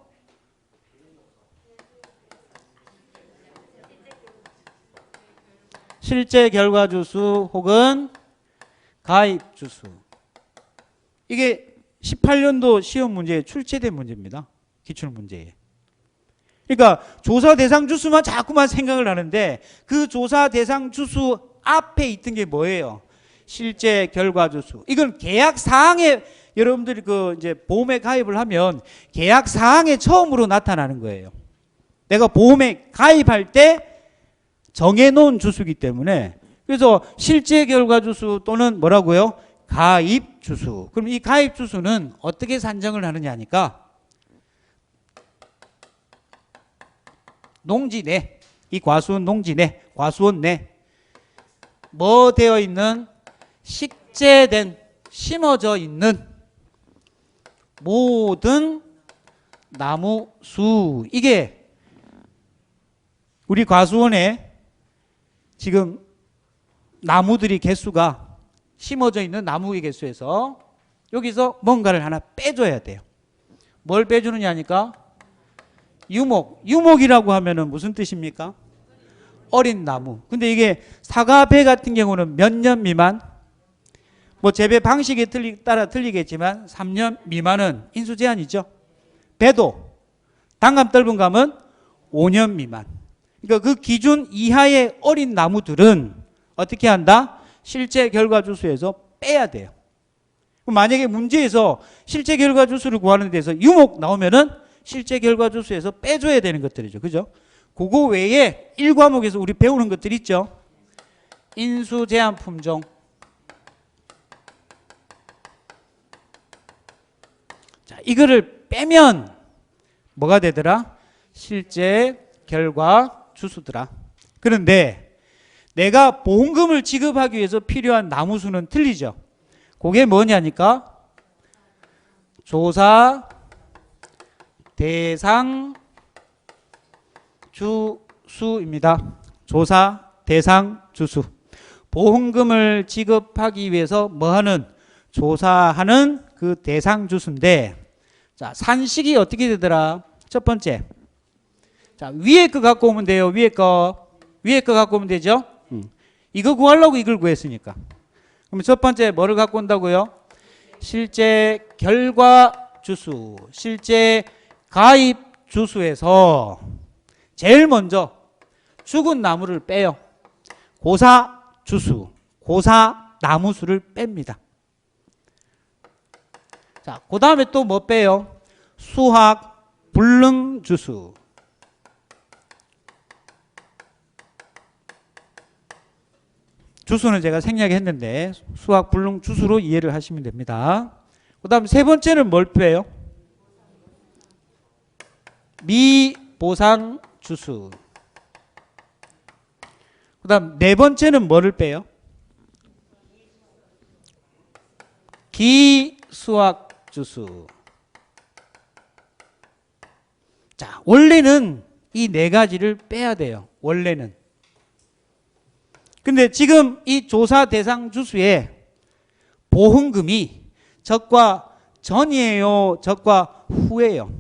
실제 결과 주수 혹은 가입 주수. 이게 18년도 시험 문제에 출제된 문제입니다. 기출 문제에. 그러니까 조사 대상 주수만 자꾸만 생각을 하는데 그 조사 대상 주수 앞에 있던 게 뭐예요? 실제 결과 주수. 이건 계약 사항에 여러분들이 그 이제 보험에 가입을 하면 계약 사항에 처음으로 나타나는 거예요. 내가 보험에 가입할 때 정해놓은 주수이기 때문에 그래서 실제 결과 주수 또는 뭐라고요? 가입 주수. 그럼 이 가입 주수는 어떻게 산정을 하느냐 하니까 농지 내, 이 과수원 농지 내, 과수원 내 뭐 되어 있는 식재된, 심어져 있는 모든 나무 수. 이게 우리 과수원에 지금 나무들이 개수가 심어져 있는 나무의 개수에서 여기서 뭔가를 하나 빼줘야 돼요. 뭘 빼주느냐 하니까 유목. 유목이라고 하면은 무슨 뜻입니까? 어린 나무. 근데 이게 사과, 배 같은 경우는 몇 년 미만? 뭐 재배 방식에 따라 틀리겠지만 3년 미만은 인수 제한이죠. 배도 단감 떫은 감은 5년 미만. 그러니까 그 기준 이하의 어린 나무들은 어떻게 한다? 실제 결과 주수에서 빼야 돼요. 만약에 문제에서 실제 결과 주수를 구하는 데서 유목 나오면은 실제 결과 주수에서 빼줘야 되는 것들이죠. 그죠? 그거 외에 1과목에서 우리 배우는 것들 있죠. 인수 제한 품종. 자, 이거를 빼면 뭐가 되더라? 실제 결과 주수더라. 그런데 내가 보험금을 지급하기 위해서 필요한 나무 수는 틀리죠. 그게 뭐냐니까 조사 대상 주수입니다. 조사 대상 주수. 보험금을 지급하기 위해서 뭐하는? 조사하는 그 대상 주수인데, 자, 산식이 어떻게 되더라? 첫 번째. 자, 위에 거 갖고 오면 돼요. 위에 거 갖고 오면 되죠? 이거 구하려고 이걸 구했으니까. 그럼 첫 번째 뭐를 갖고 온다고요? 실제 결과 주수, 실제 가입 주수에서 제일 먼저 죽은 나무를 빼요. 고사 주수, 고사 나무수를 뺍니다. 자, 그 다음에 또 뭐 빼요? 수학 불능 주수. 주수는 제가 생략했는데 수학 불능 주수로 이해를 하시면 됩니다. 그 다음 세 번째는 뭘 빼요? 미보상 주수. 그 다음 네 번째는 뭐를 빼요? 기수학 주수. 자, 원래는 이 네 가지를 빼야 돼요. 원래는. 근데 지금 이 조사 대상 주수의 보험금이 적과 전이에요? 적과 후예요?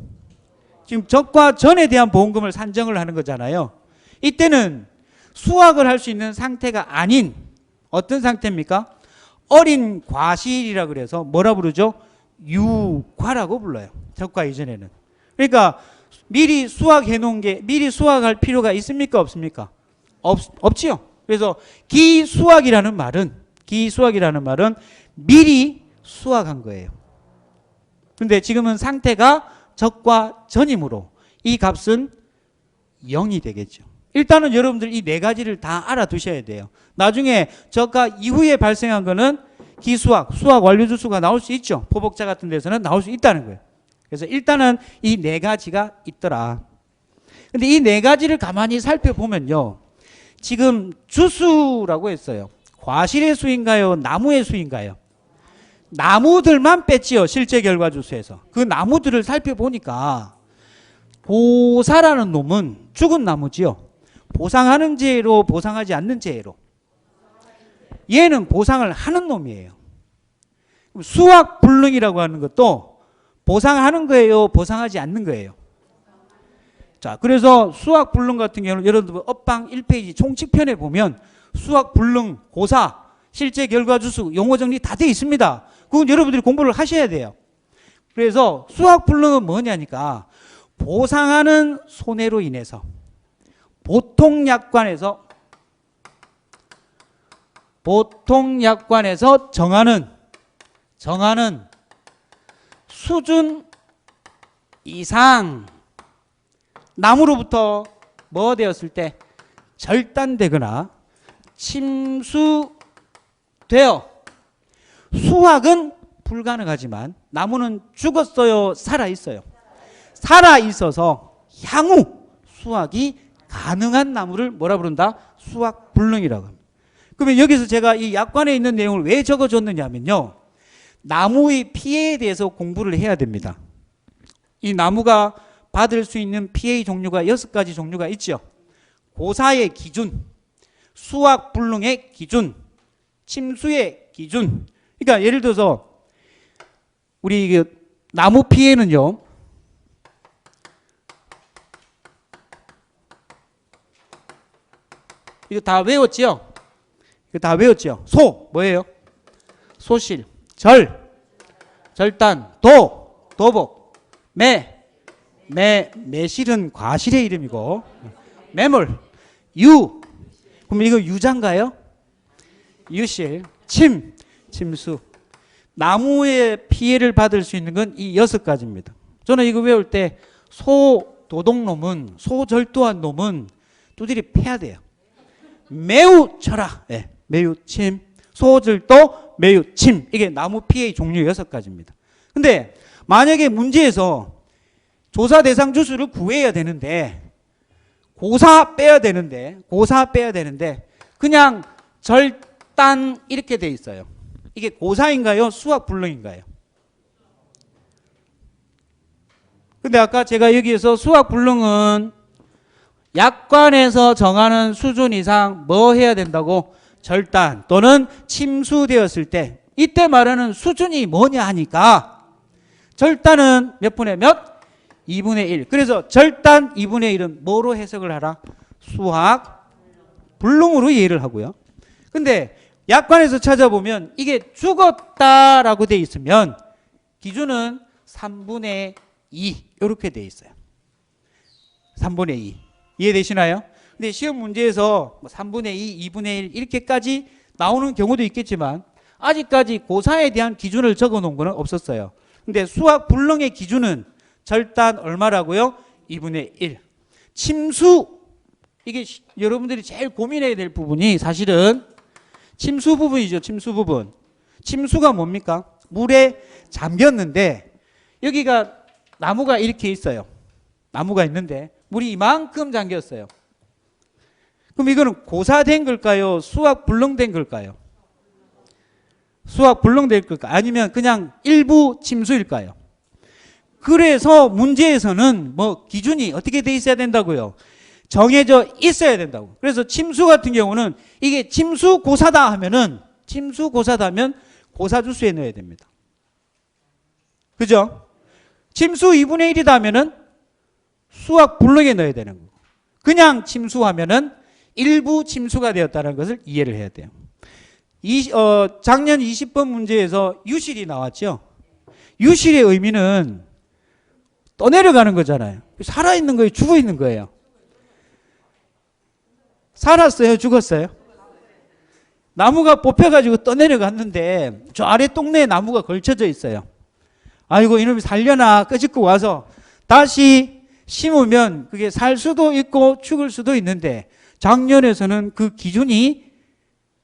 지금 적과 전에 대한 보험금을 산정을 하는 거잖아요. 이때는 수확을 할 수 있는 상태가 아닌 어떤 상태입니까? 어린 과실이라 그래서 뭐라 부르죠? 유과라고 불러요. 적과 이전에는. 그러니까 미리 수확해 놓은 게 미리 수확할 필요가 있습니까? 없습니까? 없지요. 그래서 기수확이라는 말은 미리 수확한 거예요. 근데 지금은 상태가 적과 전이므로 이 값은 0이 되겠죠. 일단은 여러분들 이 네 가지를 다 알아두셔야 돼요. 나중에 적과 이후에 발생한 거는 기수확, 수확 완료주수가 나올 수 있죠. 포복자 같은 데서는 나올 수 있다는 거예요. 그래서 일단은 이 네 가지가 있더라. 근데 이 네 가지를 가만히 살펴보면요. 지금 주수라고 했어요. 과실의 수인가요? 나무의 수인가요? 나무들만 뺐지요. 실제 결과 주수에서. 그 나무들을 살펴보니까 고사라는 놈은 죽은 나무지요. 보상하는 죄로 보상하지 않는 죄로. 얘는 보상을 하는 놈이에요. 수학 불능이라고 하는 것도 보상하는 거예요? 보상하지 않는 거예요? 자, 그래서 수학 불능 같은 경우는 여러분들 업방 1페이지 총칙편에 보면 수학 불능, 고사, 실제 결과 주수, 용어 정리 다 돼 있습니다. 그건 여러분들이 공부를 하셔야 돼요. 그래서 수학 불능은 뭐냐니까 보상하는 손해로 인해서 보통약관에서 정하는 수준 이상 나무로부터 뭐 되었을 때 절단되거나 침수되어 수확은 불가능하지만 나무는 죽었어요? 살아있어요? 살아있어서 향후 수확이 가능한 나무를 뭐라 부른다? 수확 불능이라고 합니다. 그러면 여기서 제가 이 약관에 있는 내용을 왜 적어줬느냐면요. 나무의 피해에 대해서 공부를 해야 됩니다. 이 나무가 받을 수 있는 피해의 종류가 6가지 종류가 있죠. 고사의 기준, 수확 불능의 기준, 침수의 기준. 그러니까 예를 들어서 우리 나무 피해는요. 이거 다 외웠지요? 소 뭐예요? 소실, 절단, 도복, 매실은 과실의 이름이고 매물, 그럼 이거 유자인가요? 유실, 침수. 나무의 피해를 받을 수 있는 건 이 6가지입니다. 저는 이거 외울 때 소도둑놈은, 소절도한 놈은 두드리 패야 돼요. 매우 쳐라. 네, 매우 침, 소절도, 매우 침. 이게 나무 피해의 종류 6가지입니다. 근데 만약에 문제에서 조사 대상 주수를 구해야 되는데 고사 빼야 되는데 그냥 절단 이렇게 돼 있어요. 이게 고사인가요? 수학 불능인가요? 근데 아까 제가 여기에서 수학 불능은 약관에서 정하는 수준 이상 뭐 해야 된다고? 절단 또는 침수되었을 때 이때 말하는 수준이 뭐냐 하니까 절단은 몇 분의 몇? 2분의 1. 그래서 절단 2분의 1은 뭐로 해석을 하라? 수학 불능으로 이해를 하고요. 근데 약관에서 찾아보면 이게 죽었다라고 돼 있으면 기준은 3분의 2 이렇게 돼 있어요. 3분의 2 이해되시나요? 근데 시험 문제에서 3분의 2, 2분의 1 이렇게까지 나오는 경우도 있겠지만 아직까지 고사에 대한 기준을 적어 놓은 거는 없었어요. 근데 수학 불능의 기준은 절단 얼마라고요? 2분의 1. 침수, 이게 여러분들이 제일 고민해야 될 부분이 사실은 침수 부분이죠. 침수 부분. 침수가 뭡니까? 물에 잠겼는데 여기가 나무가 이렇게 있어요. 나무가 있는데 물이 이만큼 잠겼어요. 그럼 이거는 고사된 걸까요? 수학 불능된 걸까요? 수학 불능될 걸까요? 아니면 그냥 일부 침수일까요? 그래서 문제에서는 뭐 기준이 어떻게 돼 있어야 된다고요? 정해져 있어야 된다고. 그래서 침수 같은 경우는 이게 침수 고사다 하면은 고사주수에 넣어야 됩니다. 그죠? 침수 2분의 1이다 하면은 수학 불능에 넣어야 되는 거고. 그냥 침수하면은 일부 침수가 되었다는 것을 이해를 해야 돼요. 작년 20번 문제에서 유실이 나왔죠. 유실의 의미는 떠내려가는 거잖아요. 살아있는 거예요? 죽어있는 거예요? 살았어요? 죽었어요? 나무가 뽑혀가지고 떠내려갔는데 저 아래 동네에 나무가 걸쳐져 있어요. 아이고 이놈이 살려나 끄집고 와서 다시 심으면 그게 살 수도 있고 죽을 수도 있는데 작년에서는 그 기준이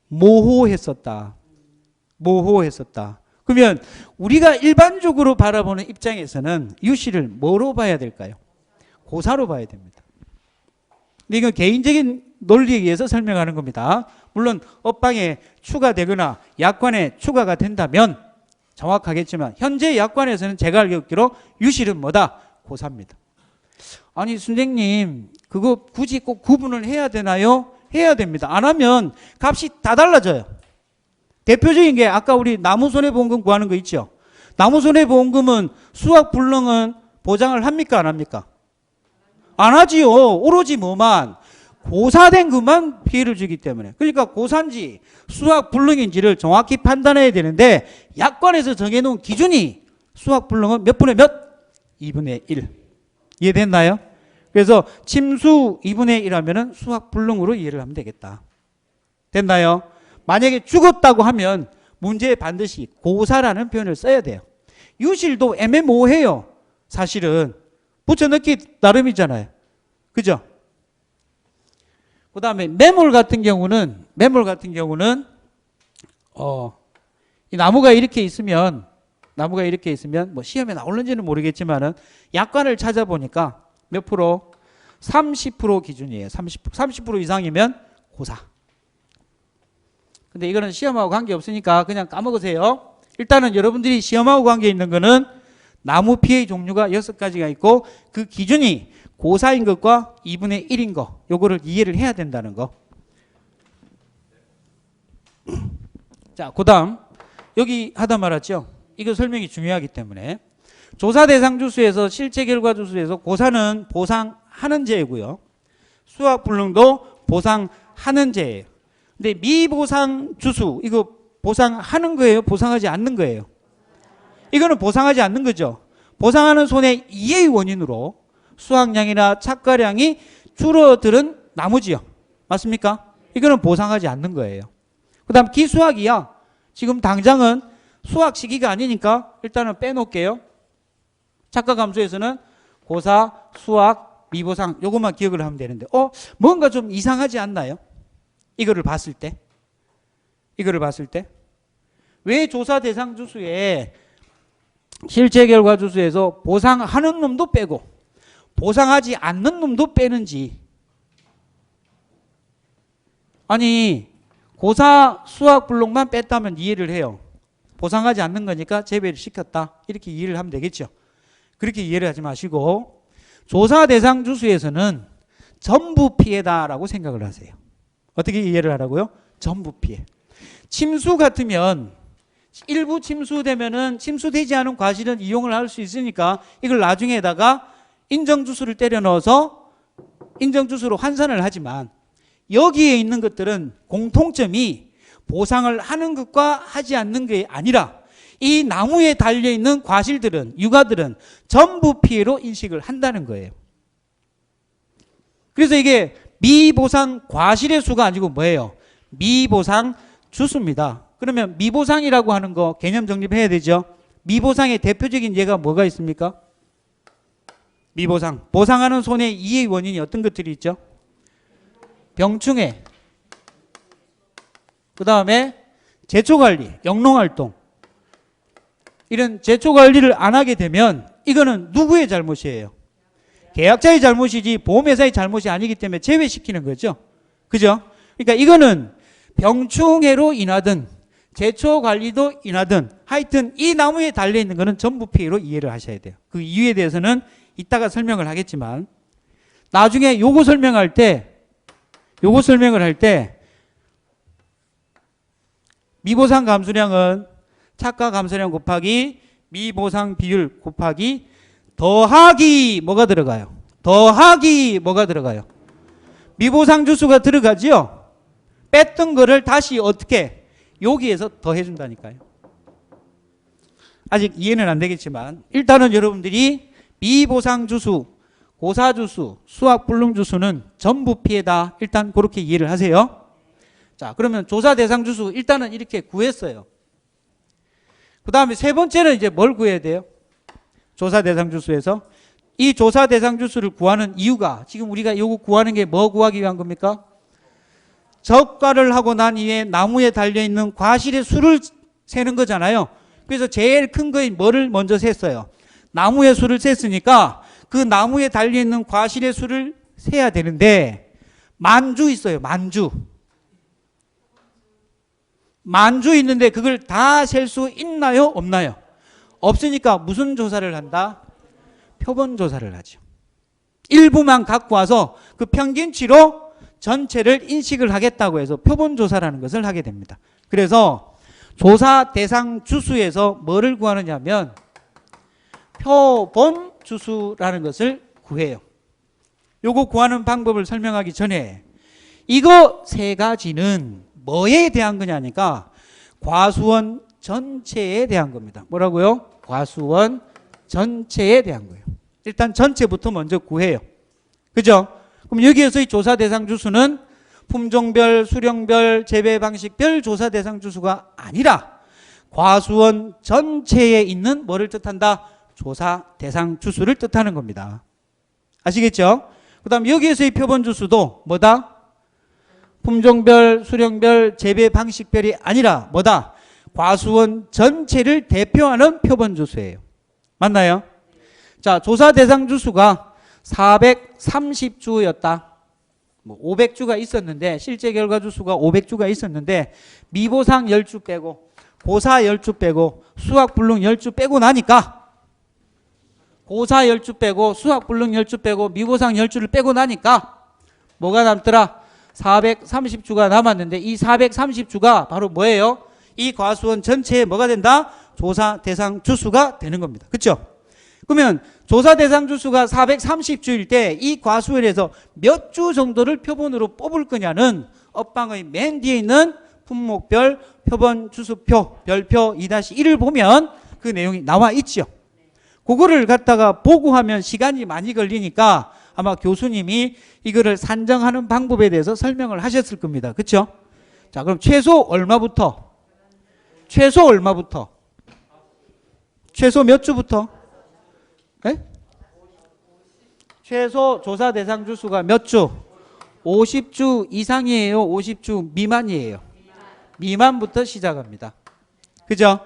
모호했었다. 그러면 우리가 일반적으로 바라보는 입장에서는 유실을 뭐로 봐야 될까요? 고사로 봐야 됩니다. 근데 이건 개인적인 논리에 의해서 설명하는 겁니다. 물론 업방에 추가되거나 약관에 추가가 된다면 정확하겠지만 현재 약관에서는 제가 알기로 유실은 뭐다? 고사입니다. 아니 선생님 그거 굳이 꼭 구분을 해야 되나요? 해야 됩니다. 안 하면 값이 다 달라져요. 대표적인 게 아까 우리 나무손해보험금 구하는 거 있죠. 나무손해보험금은 수학 불능은 보장을 합니까 안 합니까? 안 하지요. 오로지 뭐만 고사된 것만 피해를 주기 때문에. 그러니까 고사인지 수학 불능인지를 정확히 판단해야 되는데 약관에서 정해놓은 기준이 수학 불능은 몇 분의 몇? 2분의 1. 이해됐나요? 그래서 침수 2분의 1하면 수학 불능으로 이해를 하면 되겠다. 됐나요? 만약에 죽었다고 하면 문제에 반드시 고사라는 표현을 써야 돼요. 유실도 애매모호해요. 사실은 붙여넣기 나름이잖아요. 그죠? 그 다음에 매몰 같은 경우는 이 나무가 이렇게 있으면 뭐 시험에 나올는지는 모르겠지만은 약관을 찾아보니까 몇 프로? 30% 기준이에요. 30% 이상이면 고사. 근데 이거는 시험하고 관계없으니까 그냥 까먹으세요. 일단은 여러분들이 시험하고 관계 있는 거는 나무 피해 종류가 6가지가 있고 그 기준이 고사인 것과 2분의 1인 거 요거를 이해를 해야 된다는 거. 자, 그 다음 여기 하다 말았죠. 이거 설명이 중요하기 때문에 조사 대상 주수에서 실제 결과 주수에서 고사는 보상하는 죄이고요. 수학 불능도 보상하는 죄예요. 근데 미보상 주수 이거 보상하는 거예요? 보상하지 않는 거예요? 이거는 보상하지 않는 거죠. 보상하는 손해 이해의 원인으로 수확량이나 착과량이 줄어드는 나머지요. 맞습니까? 이거는 보상하지 않는 거예요. 그 다음 기수학이야. 지금 당장은 수학 시기가 아니니까 일단은 빼놓을게요. 착과감수에서는 고사, 수학, 미보상 요것만 기억을 하면 되는데 뭔가 좀 이상하지 않나요? 이거를 봤을 때 왜 조사 대상 주수에 실제 결과 주수에서 보상하는 놈도 빼고 보상하지 않는 놈도 빼는지. 아니 고사 수학 불능만 뺐다면 이해를 해요. 보상하지 않는 거니까 제외를 시켰다 이렇게 이해를 하면 되겠죠. 그렇게 이해를 하지 마시고 조사 대상 주수에서는 전부 피해다라고 생각을 하세요. 어떻게 이해를 하라고요? 전부 피해. 침수 같으면 일부 침수되면은 침수되지 않은 과실은 이용을 할 수 있으니까 이걸 나중에다가 인정주수를 때려 넣어서 인정주수로 환산을 하지만 여기에 있는 것들은 공통점이 보상을 하는 것과 하지 않는 게 아니라 이 나무에 달려있는 과실들은, 육아들은 전부 피해로 인식을 한다는 거예요. 그래서 이게 미보상 과실의 수가 아니고 뭐예요? 미보상 주수입니다. 그러면 미보상이라고 하는 거 개념 정립해야 되죠. 미보상의 대표적인 예가 뭐가 있습니까? 미보상. 보상하는 손해 이해 원인이 어떤 것들이 있죠? 병충해. 그 다음에 제초관리, 영농활동. 이런 제초관리를 안 하게 되면 이거는 누구의 잘못이에요? 계약자의 잘못이지 보험회사의 잘못이 아니기 때문에 제외시키는 거죠. 그죠? 그러니까 이거는 병충해로 인하든 제초관리도 인하든 하여튼 이 나무에 달려있는 거는 전부 피해로 이해를 하셔야 돼요. 그 이유에 대해서는 이따가 설명을 하겠지만 나중에 요거 설명을 할 때 미보상 감수량은 차가 감수량 곱하기 미보상 비율 곱하기 더하기 뭐가 들어가요? 더하기 뭐가 들어가요? 미보상 주수가 들어가지요. 뺐던 거를 다시 어떻게 여기에서 더해준다니까요. 아직 이해는 안 되겠지만 일단은 여러분들이 미보상 주수, 고사 주수, 수학 불능 주수는 전부 피해다. 일단 그렇게 이해를 하세요. 자, 그러면 조사 대상 주수 일단은 이렇게 구했어요. 그 다음에 세 번째는 이제 뭘 구해야 돼요? 조사 대상 주수에서 이 조사 대상 주수를 구하는 이유가 지금 우리가 이거 구하는 게 뭐 구하기 위한 겁니까? 적과를 하고 난 이후에 나무에 달려있는 과실의 수를 세는 거잖아요. 그래서 제일 큰 거인 뭐를 먼저 셌어요? 나무의 수를 셌으니까 그 나무에 달려있는 과실의 수를 세야 되는데 만주 있어요. 만주 있는데 그걸 다 셀 수 있나요? 없나요? 없으니까 무슨 조사를 한다? 표본 조사를 하죠. 일부만 갖고 와서 그 평균치로 전체를 인식을 하겠다고 해서 표본 조사라는 것을 하게 됩니다. 그래서 조사 대상 주수에서 뭐를 구하느냐 하면 표본 주수라는 것을 구해요. 요거 구하는 방법을 설명하기 전에 이거 세 가지는 뭐에 대한 거냐니까 과수원 전체에 대한 겁니다. 뭐라고요? 과수원 전체에 대한 거예요. 일단 전체부터 먼저 구해요. 그죠? 그럼 여기에서 이 조사 대상 주수는 품종별, 수령별, 재배 방식별 조사 대상 주수가 아니라 과수원 전체에 있는 뭐를 뜻한다? 조사 대상 주수를 뜻하는 겁니다. 아시겠죠? 그 다음 여기에서의 표본 주수도 뭐다? 품종별, 수령별, 재배 방식별이 아니라 뭐다? 과수원 전체를 대표하는 표본 주수예요. 맞나요? 자, 조사 대상 주수가 430주였다. 500주가 있었는데 실제 결과 주수가 500주가 있었는데 미보상 10주 빼고 고사 10주 빼고 수학 불능 10주 빼고 나니까 고사 10주 빼고 수학 불능 10주 빼고 미보상 10주를 빼고 나니까 뭐가 남더라? 430주가 남았는데 이 430주가 바로 뭐예요? 이 과수원 전체에 뭐가 된다? 조사 대상 주수가 되는 겁니다. 그렇죠? 그러면 조사 대상 주수가 430주일 때 이 과수원에서 몇 주 정도를 표본으로 뽑을 거냐는 업방의 맨 뒤에 있는 품목별 표본 주수표 별표 2-1을 보면 그 내용이 나와 있죠. 그거를 갖다가 보고 하면 시간이 많이 걸리니까 아마 교수님이 이거를 산정하는 방법에 대해서 설명을 하셨을 겁니다. 그렇죠? 자, 그럼 최소 얼마부터? 최소 몇 주부터? 네? 최소 조사 대상 주수가 몇 주? 50주 이상이에요? 50주 미만이에요? 미만부터 시작합니다. 그죠?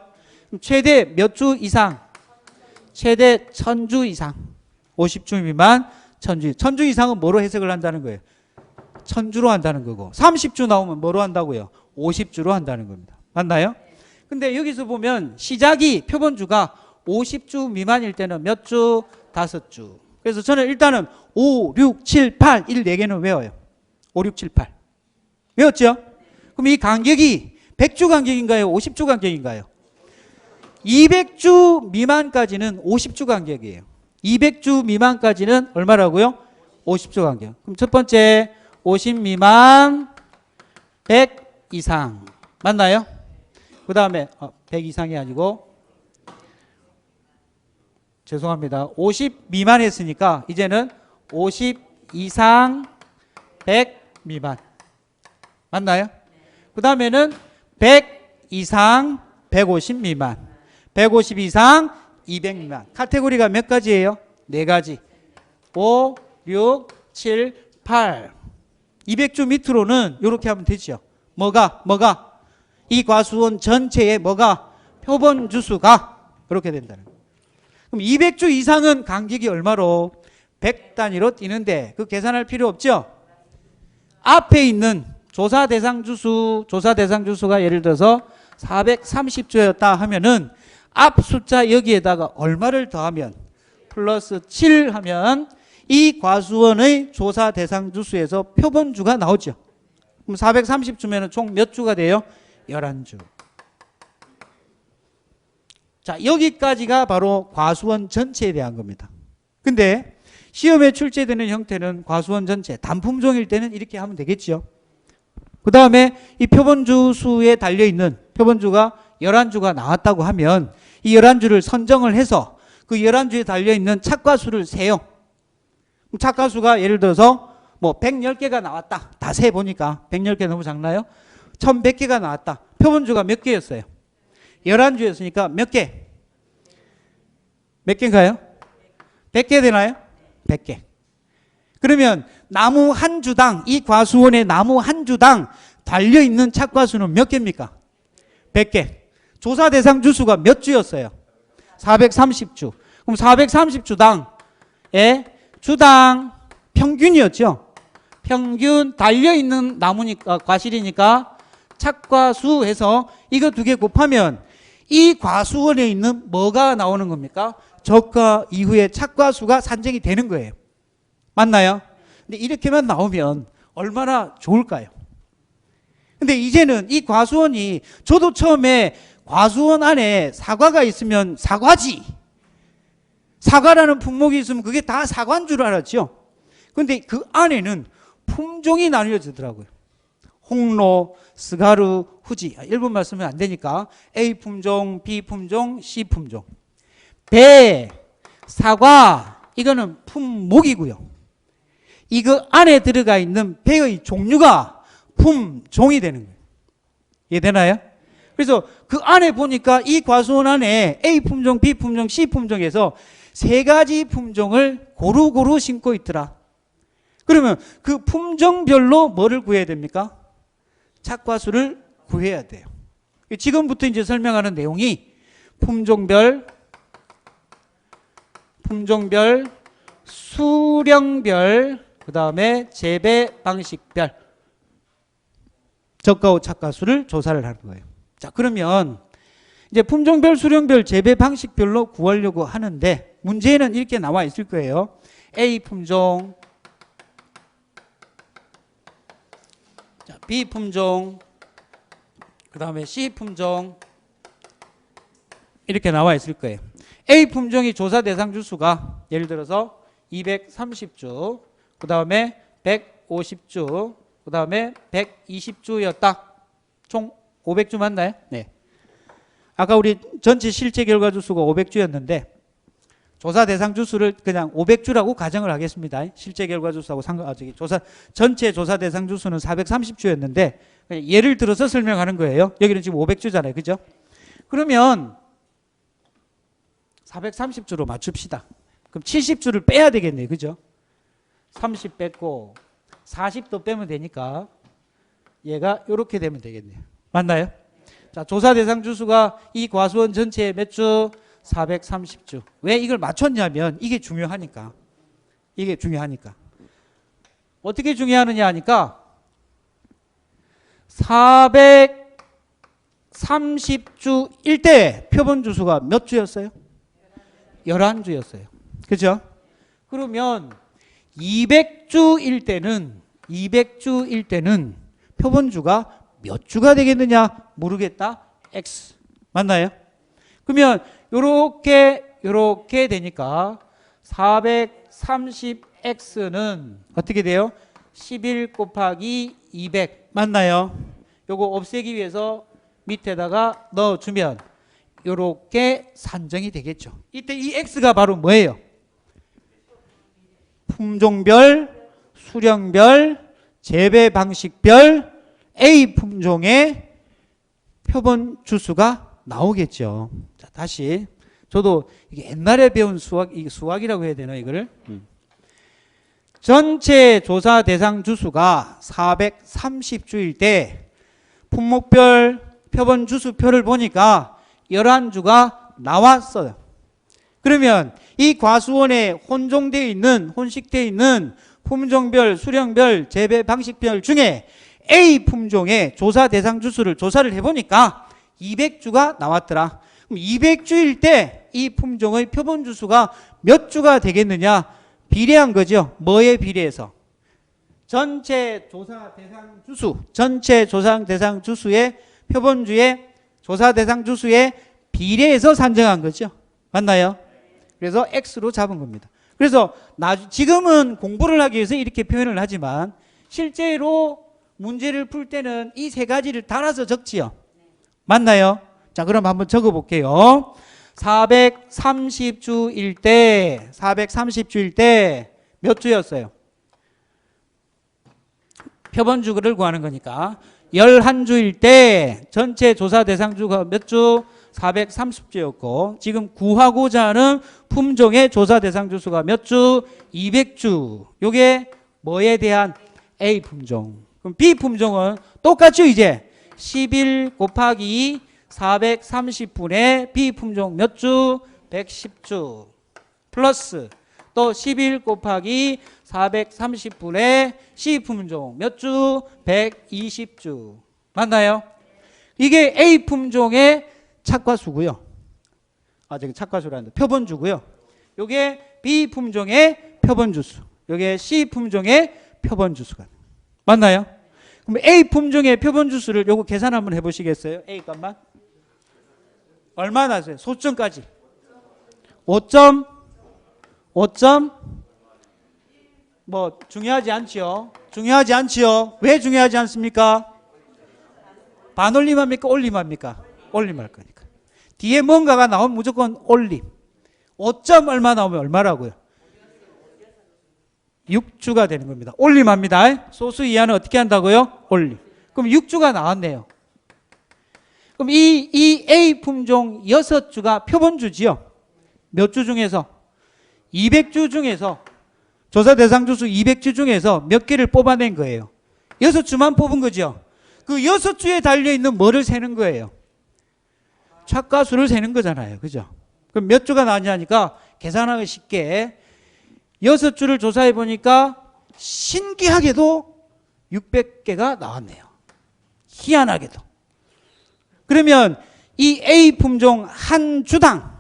최대 몇 주 이상? 최대 1000주 이상. 50주 미만 1000주. 1000주 이상은 뭐로 해석을 한다는 거예요? 1000주로 한다는 거고 30주 나오면 뭐로 한다고요? 50주로 한다는 겁니다. 맞나요? 근데 여기서 보면 시작이 표본주가 50주 미만일 때는 몇 주? 5주. 그래서 저는 일단은 5, 6, 7, 8 이 4개는 외워요. 5, 6, 7, 8. 외웠죠? 그럼 이 간격이 100주 간격인가요? 50주 간격인가요? 200주 미만까지는 50주 간격이에요. 200주 미만까지는 얼마라고요? 50주 간격. 그럼 첫 번째 50 미만 100 이상. 맞나요? 그 다음에 100 이상이 아니고 죄송합니다. 50 미만 했으니까 이제는 50 이상 100 미만. 맞나요? 그 다음에는 100 이상 150 미만. 150 이상 200 미만. 카테고리가 몇 가지예요? 4가지. 5, 6, 7, 8. 200주 밑으로는 이렇게 하면 되죠. 뭐가? 이 과수원 전체에 뭐가? 표본 주수가 이렇게 된다는 거예요. 그럼 200주 이상은 간격이 얼마로? 100 단위로 뛰는데 그 계산할 필요 없죠? 앞에 있는 조사 대상 주수가 예를 들어서 430조였다 하면은 앞 숫자 여기에다가 얼마를 더하면 플러스 7 하면 이 과수원의 조사 대상 주수에서 표본주가 나오죠. 그럼 430주면 총 몇 주가 돼요? 11주. 자, 여기까지가 바로 과수원 전체에 대한 겁니다. 근데 시험에 출제되는 형태는 과수원 전체, 단품종일 때는 이렇게 하면 되겠죠. 그 다음에 이 표본주 수에 달려있는 표본주가 11주가 나왔다고 하면 이 11주를 선정을 해서 그 11주에 달려있는 착과수를 세요. 착과수가 예를 들어서 뭐 110개가 나왔다. 다 세보니까 110개 너무 작나요? 1100개가 나왔다. 표본주가 몇 개였어요? 11주였으니까 몇 개? 몇 개인가요? 100개 되나요? 100개. 그러면 나무 한 주당, 이 과수원의 나무 한 주당 달려있는 착과수는 몇 개입니까? 100개. 조사 대상 주수가 몇 주였어요? 430주. 그럼 430주당에 주당 평균이었죠. 평균 달려있는 나무니까, 과실이니까 착과수 해서 이거 2개 곱하면 이 과수원에 있는 뭐가 나오는 겁니까? 저가 이후에 착과수가 산정이 되는 거예요. 맞나요? 근데 이렇게만 나오면 얼마나 좋을까요? 근데 이제는 이 과수원이, 저도 처음에 과수원 안에 사과가 있으면 사과지, 사과라는 품목이 있으면 그게 다 사과인 줄 알았죠. 근데 그 안에는 품종이 나뉘어지더라고요. 홍로, 스가루, 후지. 일본 말씀은 안 되니까 A 품종, B 품종, C 품종. 배, 사과, 이거는 품목이고요. 이거 안에 들어가 있는 배의 종류가 품종이 되는 거예요. 이해되나요? 그래서 그 안에 보니까 이 과수원 안에 A 품종, B 품종, C 품종에서 3가지 품종을 고루고루 심고 있더라. 그러면 그 품종별로 뭐를 구해야 됩니까? 착과수를 구해야 돼요. 지금부터 이제 설명하는 내용이 품종별, 수령별, 그 다음에 재배 방식별, 저가후 착과수를 조사를 하는 거예요. 자, 그러면 이제 품종별, 수령별, 재배 방식별로 구하려고 하는데 문제에는 이렇게 나와 있을 거예요. A 품종, 자, B 품종, 그 다음에 C 품종 이렇게 나와 있을 거예요. A 품종이 조사 대상 주수가 예를 들어서 230주, 그 다음에 150주, 그 다음에 120주였다. 총 500주 맞나요? 네. 아까 우리 전체 실제 결과 주수가 500주였는데 조사 대상 주수를 그냥 500주라고 가정을 하겠습니다. 실제 결과 주수하고 전체 조사 대상 주수는 430주였는데 예를 들어서 설명하는 거예요. 여기는 지금 500주잖아요. 그죠? 그러면 430주로 맞춥시다. 그럼 70주를 빼야 되겠네요. 그죠? 30 뺐고 40도 빼면 되니까 얘가 이렇게 되면 되겠네요. 맞나요? 자, 조사 대상 주수가 이 과수원 전체에 몇 주? 430주. 왜 이걸 맞췄냐면 이게 중요하니까. 이게 중요하니까. 어떻게 중요하느냐 하니까 430주일 때 표본 주수가 몇 주였어요? 11주였어요. 그죠? 그러면 200주일 때는 표본주가 몇 주가 되겠느냐? 모르겠다. X. 맞나요? 그러면 요렇게 되니까 430X는 어떻게 돼요? 11 곱하기 200. 맞나요? 요거 없애기 위해서 밑에다가 넣어주면 이렇게 산정이 되겠죠. 이때 이 X가 바로 뭐예요? 품종별, 수령별, 재배 방식별 A 품종의 표본 주수가 나오겠죠. 자, 다시 저도 이게 옛날에 배운 수학이라고 해야 되나 이거를? 전체 조사 대상 주수가 430주일 때 품목별 표본 주수표를 보니까 11주가 나왔어요. 그러면 이 과수원에 혼식되어 있는 품종별, 수령별, 재배 방식별 중에 A 품종의 조사 대상 주수를 조사를 해보니까 200주가 나왔더라. 그럼 200주일 때 이 품종의 표본 주수가 몇 주가 되겠느냐? 비례한 거죠. 뭐에 비례해서? 전체 조사 대상 주수의 표본주의 조사 대상 주수에 비례해서 산정한 거죠. 맞나요? 그래서 X로 잡은 겁니다. 그래서 지금은 공부를 하기 위해서 이렇게 표현을 하지만 실제로 문제를 풀 때는 이 세 가지를 달아서 적지요. 맞나요? 자, 그럼 한번 적어 볼게요. 430주일 때 몇 주였어요? 표본주를 구하는 거니까 11주일 때 전체 조사 대상 주가 몇 주? 430주였고 지금 구하고자 하는 품종의 조사 대상 주수가 몇 주? 200주. 요게 뭐에 대한? A 품종. 그럼 B 품종은 똑같죠 이제? 11 곱하기 430분의 B 품종 몇 주? 110주. 플러스 또 11 곱하기 430분의 C 품종 몇 주? 120주. 맞나요? 이게 A 품종의 착과수고요. 저기 착과수라는데 표본주고요. 요게 B 품종의 표본주수. 요게 C 품종의 표본주수가. 맞나요? 그럼 A 품종의 표본주수를 요거 계산 한번 해보시겠어요? A 값만? 얼마 나세요? 소점까지. 5점? 뭐 중요하지 않지요? 중요하지 않지요? 왜 중요하지 않습니까? 반올림합니까? 올림합니까? 올림할 거니까. 뒤에 뭔가가 나오면 무조건 올림. 5점 얼마 나오면 얼마라고요? 6주가 되는 겁니다. 올림합니다. 소수 이하는 어떻게 한다고요? 올림. 그럼 6주가 나왔네요. 그럼 이 A 품종 6주가 표본주지요. 몇 주 중에서? 200주 중에서 조사 대상 주수 200주 중에서 몇 개를 뽑아낸 거예요. 6주만 뽑은 거죠. 그 6주에 달려있는 뭐를 세는 거예요? 착과수를 세는 거잖아요. 그죠? 그럼 몇 주가 나왔냐니까 계산하기 쉽게 6주를 조사해 보니까 신기하게도 600개가 나왔네요. 희한하게도. 그러면 이 A 품종 한 주당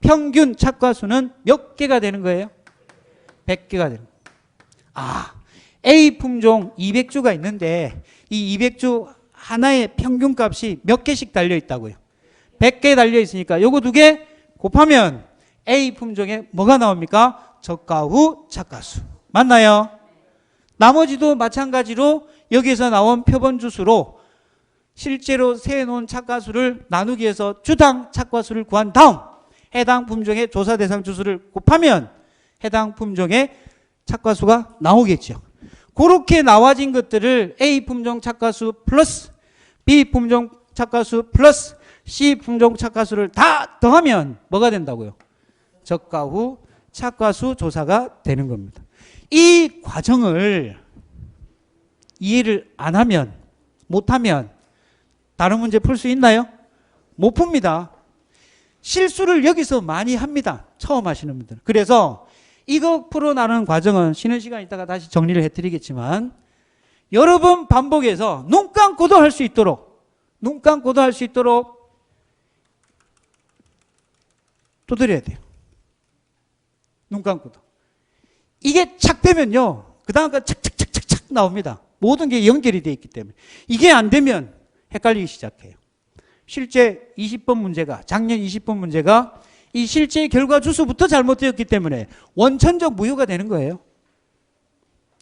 평균 착과수는 몇 개가 되는 거예요? 100개가 되는 거예요. A 품종 200주가 있는데 이 200주 하나의 평균값이 몇 개씩 달려 있다고요? 100개 달려 있으니까 요거 두 개 곱하면 A 품종에 뭐가 나옵니까? 적과 후 착과수. 맞나요? 나머지도 마찬가지로 여기서 나온 표본주수로 실제로 세놓은 착과수를 나누기 위해서 주당 착과수를 구한 다음 해당 품종의 조사 대상 주수를 곱하면 해당 품종의 착과수가 나오겠죠. 그렇게 나와진 것들을 A 품종 착과수 플러스 B 품종 착과수 플러스 C 품종 착과수를 다 더하면 뭐가 된다고요? 적과 후 착과수 조사가 되는 겁니다. 이 과정을 이해를 안 하면, 못하면 다른 문제 풀 수 있나요? 못 풉니다. 실수를 여기서 많이 합니다. 처음 하시는 분들은. 그래서 이거 풀어나가는 과정은 쉬는 시간 있다가 다시 정리를 해드리겠지만 여러 번 반복해서 눈 감고도 할 수 있도록 두드려야 돼요. 눈 감고도. 이게 착 되면요. 그 다음 거 착착착착착 나옵니다. 모든 게 연결이 되어 있기 때문에. 이게 안 되면 헷갈리기 시작해요. 실제 20번 문제가, 작년 20번 문제가 이 실제 결과 주수부터 잘못되었기 때문에 원천적 무효가 되는 거예요.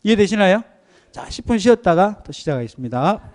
이해되시나요? 자, 10분 쉬었다가 또 시작하겠습니다.